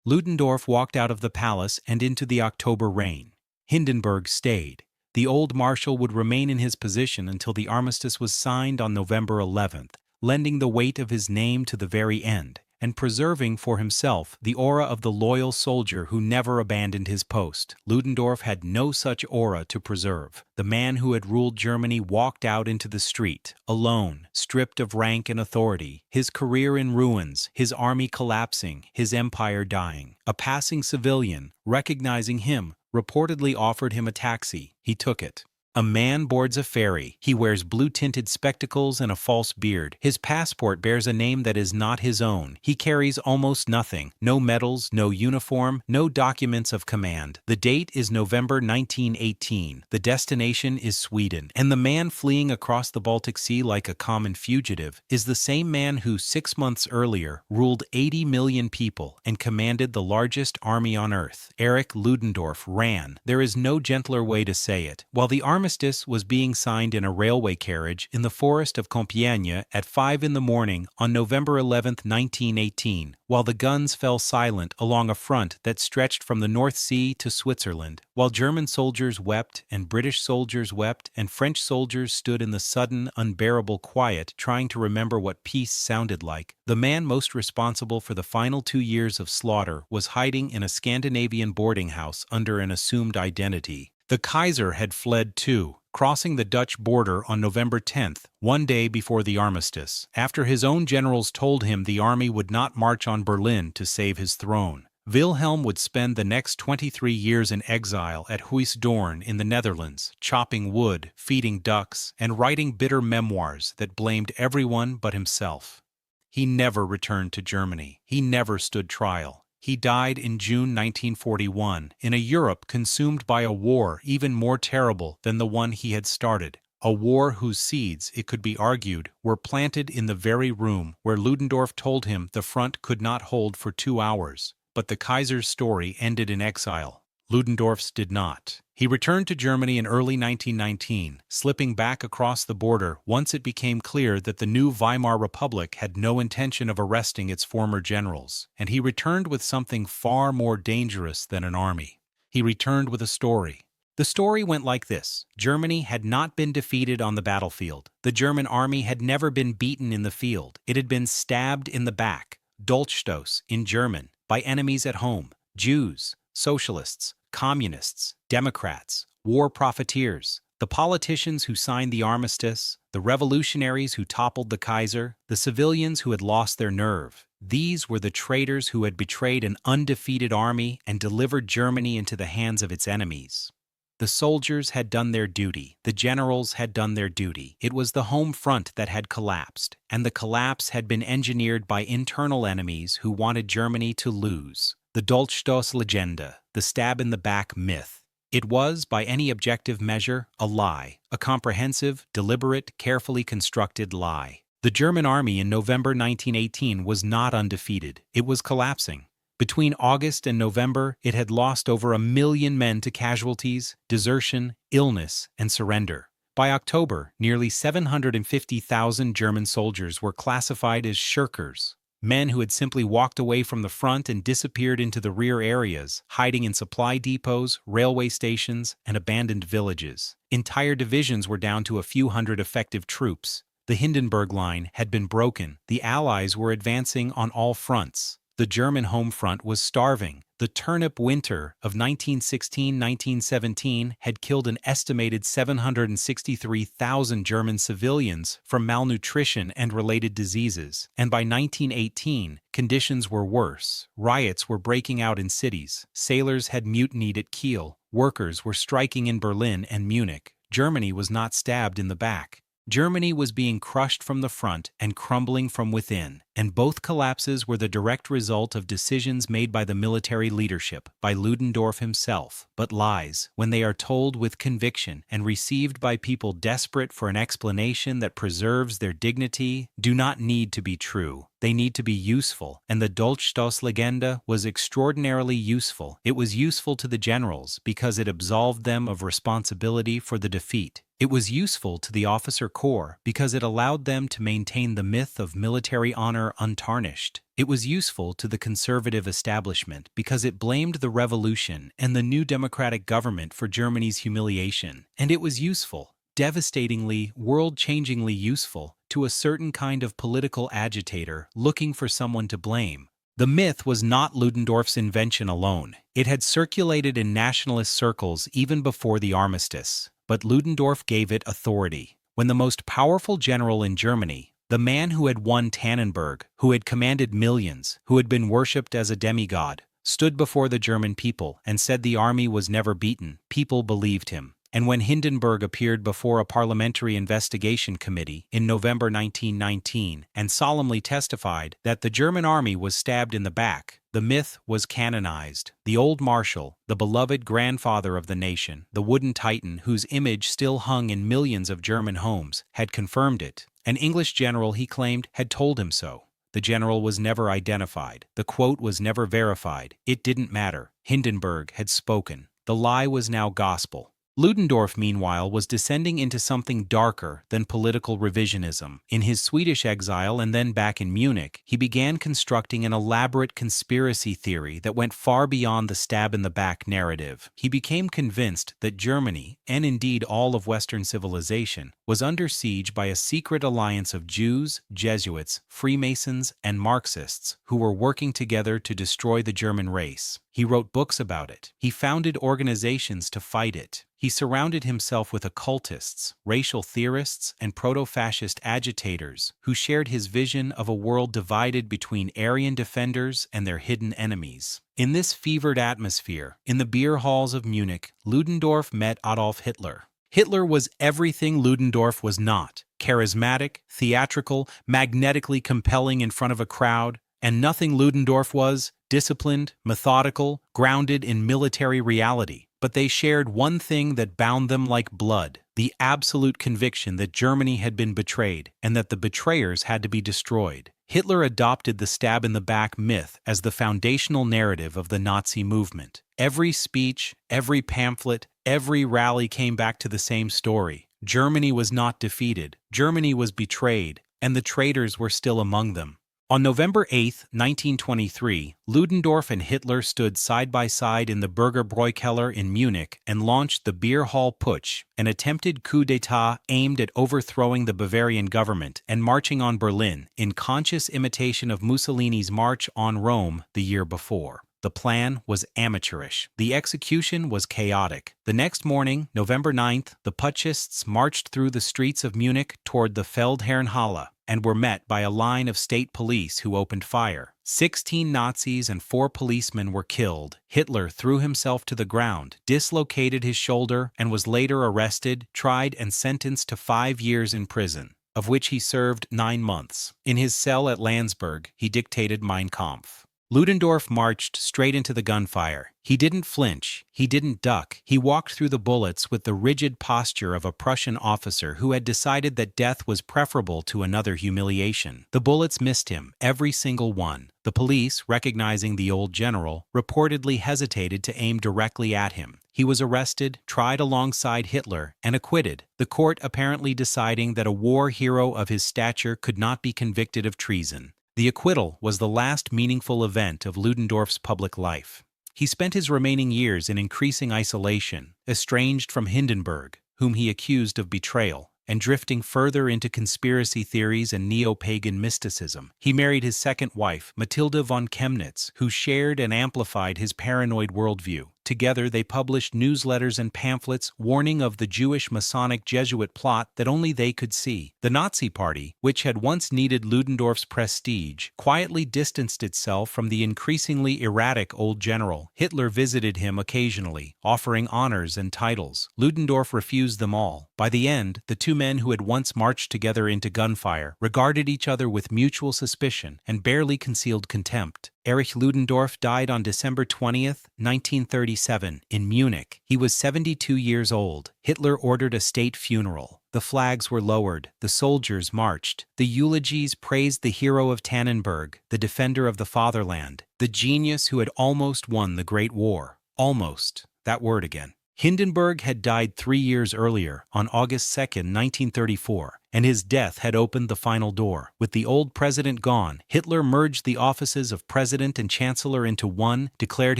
Ludendorff walked out of the palace and into the October rain. Hindenburg stayed. The old marshal would remain in his position until the armistice was signed on November 11th, lending the weight of his name to the very end, and preserving for himself the aura of the loyal soldier who never abandoned his post. Ludendorff had no such aura to preserve. The man who had ruled Germany walked out into the street, alone, stripped of rank and authority, his career in ruins, his army collapsing, his empire dying. A passing civilian, recognizing him, reportedly offered him a taxi. He took it. A man boards a ferry. He wears blue-tinted spectacles and a false beard. His passport bears a name that is not his own. He carries almost nothing. No medals, no uniform, no documents of command. The date is November 1918. The destination is Sweden. And the man fleeing across the Baltic Sea like a common fugitive is the same man who 6 months earlier ruled 80 million people and commanded the largest army on earth. Erich Ludendorff ran. There is no gentler way to say it. While the armistice was being signed in a railway carriage in the forest of Compiègne at 5 in the morning on November 11, 1918, while the guns fell silent along a front that stretched from the North Sea to Switzerland, while German soldiers wept and British soldiers wept and French soldiers stood in the sudden, unbearable quiet trying to remember what peace sounded like, the man most responsible for the final 2 years of slaughter was hiding in a Scandinavian boarding house under an assumed identity. The Kaiser had fled too, crossing the Dutch border on November 10th, one day before the armistice, after his own generals told him the army would not march on Berlin to save his throne. Wilhelm would spend the next 23 years in exile at Huisdoorn in the Netherlands, chopping wood, feeding ducks, and writing bitter memoirs that blamed everyone but himself. He never returned to Germany. He never stood trial. He died in June 1941 in a Europe consumed by a war even more terrible than the one he had started, a war whose seeds, it could be argued, were planted in the very room where Ludendorff told him the front could not hold for 2 hours. But the Kaiser's story ended in exile. Ludendorff's did not. He returned to Germany in early 1919, slipping back across the border once it became clear that the new Weimar Republic had no intention of arresting its former generals, and he returned with something far more dangerous than an army. He returned with a story. The story went like this. Germany had not been defeated on the battlefield. The German army had never been beaten in the field. It had been stabbed in the back, Dolchstoß in German, by enemies at home, Jews, socialists, communists, Democrats, war profiteers, the politicians who signed the armistice, the revolutionaries who toppled the Kaiser, the civilians who had lost their nerve. These were the traitors who had betrayed an undefeated army and delivered Germany into the hands of its enemies. The soldiers had done their duty. The generals had done their duty. It was the home front that had collapsed, and the collapse had been engineered by internal enemies who wanted Germany to lose. The Dolchstoß legenda, the stab-in-the-back myth. It was, by any objective measure, a lie, a comprehensive, deliberate, carefully constructed lie. The German army in November 1918 was not undefeated. It was collapsing. Between August and November, it had lost over 1 million men to casualties, desertion, illness, and surrender. By October, nearly 750,000 German soldiers were classified as shirkers, men who had simply walked away from the front and disappeared into the rear areas, hiding in supply depots, railway stations, and abandoned villages. Entire divisions were down to a few hundred effective troops. The Hindenburg Line had been broken. The Allies were advancing on all fronts. The German home front was starving. The turnip winter of 1916-1917 had killed an estimated 763,000 German civilians from malnutrition and related diseases, and by 1918, conditions were worse. Riots were breaking out in cities. Sailors had mutinied at Kiel. Workers were striking in Berlin and Munich. Germany was not stabbed in the back. Germany was being crushed from the front and crumbling from within, and both collapses were the direct result of decisions made by the military leadership, by Ludendorff himself. But lies, when they are told with conviction and received by people desperate for an explanation that preserves their dignity, do not need to be true. They need to be useful, and the Dolchstoßlegende was extraordinarily useful. It was useful to the generals because it absolved them of responsibility for the defeat. It was useful to the officer corps because it allowed them to maintain the myth of military honor untarnished. It was useful to the conservative establishment because it blamed the revolution and the new democratic government for Germany's humiliation. And it was useful, devastatingly, world-changingly useful, to a certain kind of political agitator looking for someone to blame. The myth was not Ludendorff's invention alone. It had circulated in nationalist circles even before the armistice. But Ludendorff gave it authority. When the most powerful general in Germany, the man who had won Tannenberg, who had commanded millions, who had been worshipped as a demigod, stood before the German people and said the army was never beaten, people believed him. And when Hindenburg appeared before a parliamentary investigation committee in November 1919 and solemnly testified that the German army was stabbed in the back, the myth was canonized. The old marshal, the beloved grandfather of the nation, the wooden titan whose image still hung in millions of German homes, had confirmed it. An English general, he claimed, had told him so. The general was never identified. The quote was never verified. It didn't matter. Hindenburg had spoken. The lie was now gospel. Ludendorff, meanwhile, was descending into something darker than political revisionism. In his Swedish exile and then back in Munich, he began constructing an elaborate conspiracy theory that went far beyond the stab-in-the-back narrative. He became convinced that Germany, and indeed all of Western civilization, was under siege by a secret alliance of Jews, Jesuits, Freemasons, and Marxists who were working together to destroy the German race. He wrote books about it. He founded organizations to fight it. He surrounded himself with occultists, racial theorists, and proto-fascist agitators who shared his vision of a world divided between Aryan defenders and their hidden enemies. In this fevered atmosphere, in the beer halls of Munich, Ludendorff met Adolf Hitler. Hitler was everything Ludendorff was not: charismatic, theatrical, magnetically compelling in front of a crowd, and nothing Ludendorff was: disciplined, methodical, grounded in military reality. But they shared one thing that bound them like blood: the absolute conviction that Germany had been betrayed and that the betrayers had to be destroyed. Hitler adopted the stab-in-the-back myth as the foundational narrative of the Nazi movement. Every speech, every pamphlet, every rally came back to the same story. Germany was not defeated. Germany was betrayed, and the traitors were still among them. On November 8, 1923, Ludendorff and Hitler stood side by side in the Bürgerbräukeller in Munich and launched the Beer Hall Putsch, an attempted coup d'état aimed at overthrowing the Bavarian government and marching on Berlin, in conscious imitation of Mussolini's march on Rome the year before. The plan was amateurish. The execution was chaotic. The next morning, November 9th, the putschists marched through the streets of Munich toward the Feldherrnhalle and were met by a line of state police who opened fire. 16 Nazis and 4 policemen were killed. Hitler threw himself to the ground, dislocated his shoulder, and was later arrested, tried, and sentenced to 5 years in prison, of which he served 9 months. In his cell at Landsberg, he dictated Mein Kampf. Ludendorff marched straight into the gunfire. He didn't flinch. He didn't duck. He walked through the bullets with the rigid posture of a Prussian officer who had decided that death was preferable to another humiliation. The bullets missed him, every single one. The police, recognizing the old general, reportedly hesitated to aim directly at him. He was arrested, tried alongside Hitler, and acquitted, the court apparently deciding that a war hero of his stature could not be convicted of treason. The acquittal was the last meaningful event of Ludendorff's public life. He spent his remaining years in increasing isolation, estranged from Hindenburg, whom he accused of betrayal, and drifting further into conspiracy theories and neo-pagan mysticism. He married his second wife, Matilda von Chemnitz, who shared and amplified his paranoid worldview. Together, they published newsletters and pamphlets warning of the Jewish Masonic Jesuit plot that only they could see. The Nazi Party, which had once needed Ludendorff's prestige, quietly distanced itself from the increasingly erratic old general. Hitler visited him occasionally, offering honors and titles. Ludendorff refused them all. By the end, the two men who had once marched together into gunfire regarded each other with mutual suspicion and barely concealed contempt. Erich Ludendorff died on December 20th, 1937, in Munich. He was 72 years old. Hitler ordered a state funeral. The flags were lowered. The soldiers marched. The eulogies praised the hero of Tannenberg, the defender of the fatherland, the genius who had almost won the Great War. Almost. That word again. Hindenburg had died 3 years earlier, on August 2, 1934, and his death had opened the final door. With the old president gone, Hitler merged the offices of president and chancellor into one, declared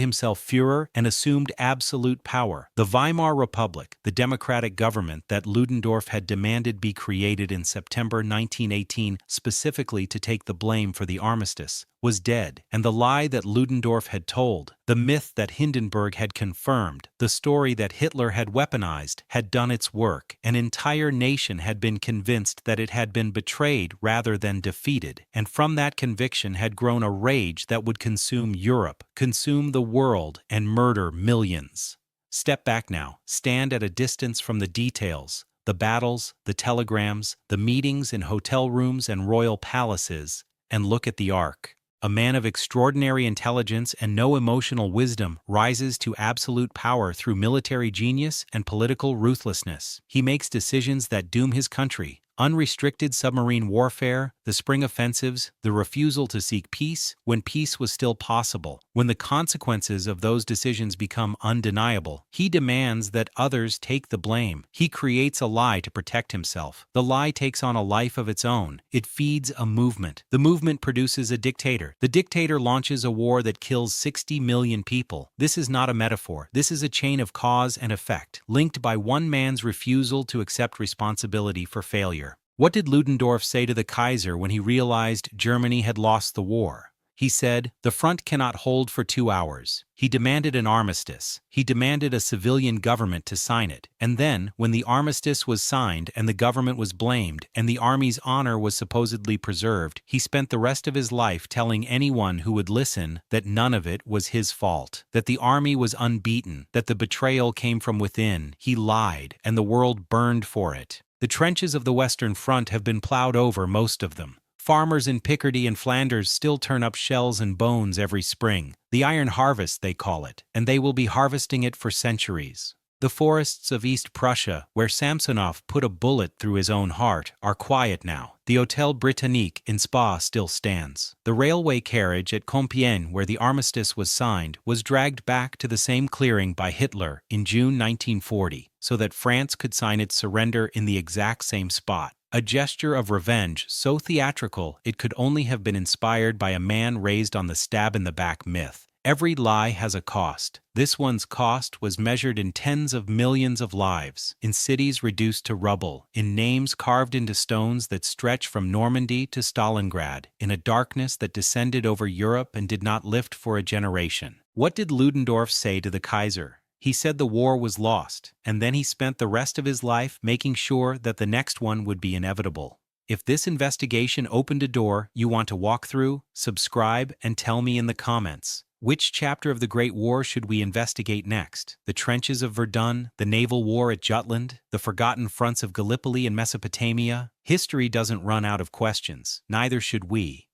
himself Führer, and assumed absolute power. The Weimar Republic, the democratic government that Ludendorff had demanded be created in September 1918 specifically to take the blame for the armistice, was dead, and the lie that Ludendorff had told, the myth that Hindenburg had confirmed, the story that Hitler had weaponized, had done its work. An entire nation had been convinced that it had been betrayed rather than defeated, and from that conviction had grown a rage that would consume Europe, consume the world, and murder millions. Step back now, stand at a distance from the details, the battles, the telegrams, the meetings in hotel rooms and royal palaces, and look at the arc. A man of extraordinary intelligence and no emotional wisdom rises to absolute power through military genius and political ruthlessness. He makes decisions that doom his country. Unrestricted submarine warfare, the spring offensives, the refusal to seek peace when peace was still possible. When the consequences of those decisions become undeniable, he demands that others take the blame. He creates a lie to protect himself. The lie takes on a life of its own. It feeds a movement. The movement produces a dictator. The dictator launches a war that kills 60 million people. This is not a metaphor. This is a chain of cause and effect, linked by one man's refusal to accept responsibility for failure. What did Ludendorff say to the Kaiser when he realized Germany had lost the war? He said, "The front cannot hold for 2 hours." He demanded an armistice. He demanded a civilian government to sign it. And then, when the armistice was signed and the government was blamed and the army's honor was supposedly preserved, he spent the rest of his life telling anyone who would listen that none of it was his fault, that the army was unbeaten, that the betrayal came from within. He lied, and the world burned for it. The trenches of the Western Front have been plowed over, most of them. Farmers in Picardy and Flanders still turn up shells and bones every spring. The iron harvest, they call it, and they will be harvesting it for centuries. The forests of East Prussia, where Samsonov put a bullet through his own heart, are quiet now. The Hôtel Britannique in Spa still stands. The railway carriage at Compiègne, where the armistice was signed, was dragged back to the same clearing by Hitler in June 1940, so that France could sign its surrender in the exact same spot. A gesture of revenge so theatrical it could only have been inspired by a man raised on the stab-in-the-back myth. Every lie has a cost. This one's cost was measured in tens of millions of lives, in cities reduced to rubble, in names carved into stones that stretch from Normandy to Stalingrad, in a darkness that descended over Europe and did not lift for a generation. What did Ludendorff say to the Kaiser? He said the war was lost, and then he spent the rest of his life making sure that the next one would be inevitable. If this investigation opened a door you want to walk through, subscribe and tell me in the comments. Which chapter of the Great War should we investigate next? The trenches of Verdun, the naval war at Jutland, the forgotten fronts of Gallipoli and Mesopotamia? History doesn't run out of questions, neither should we.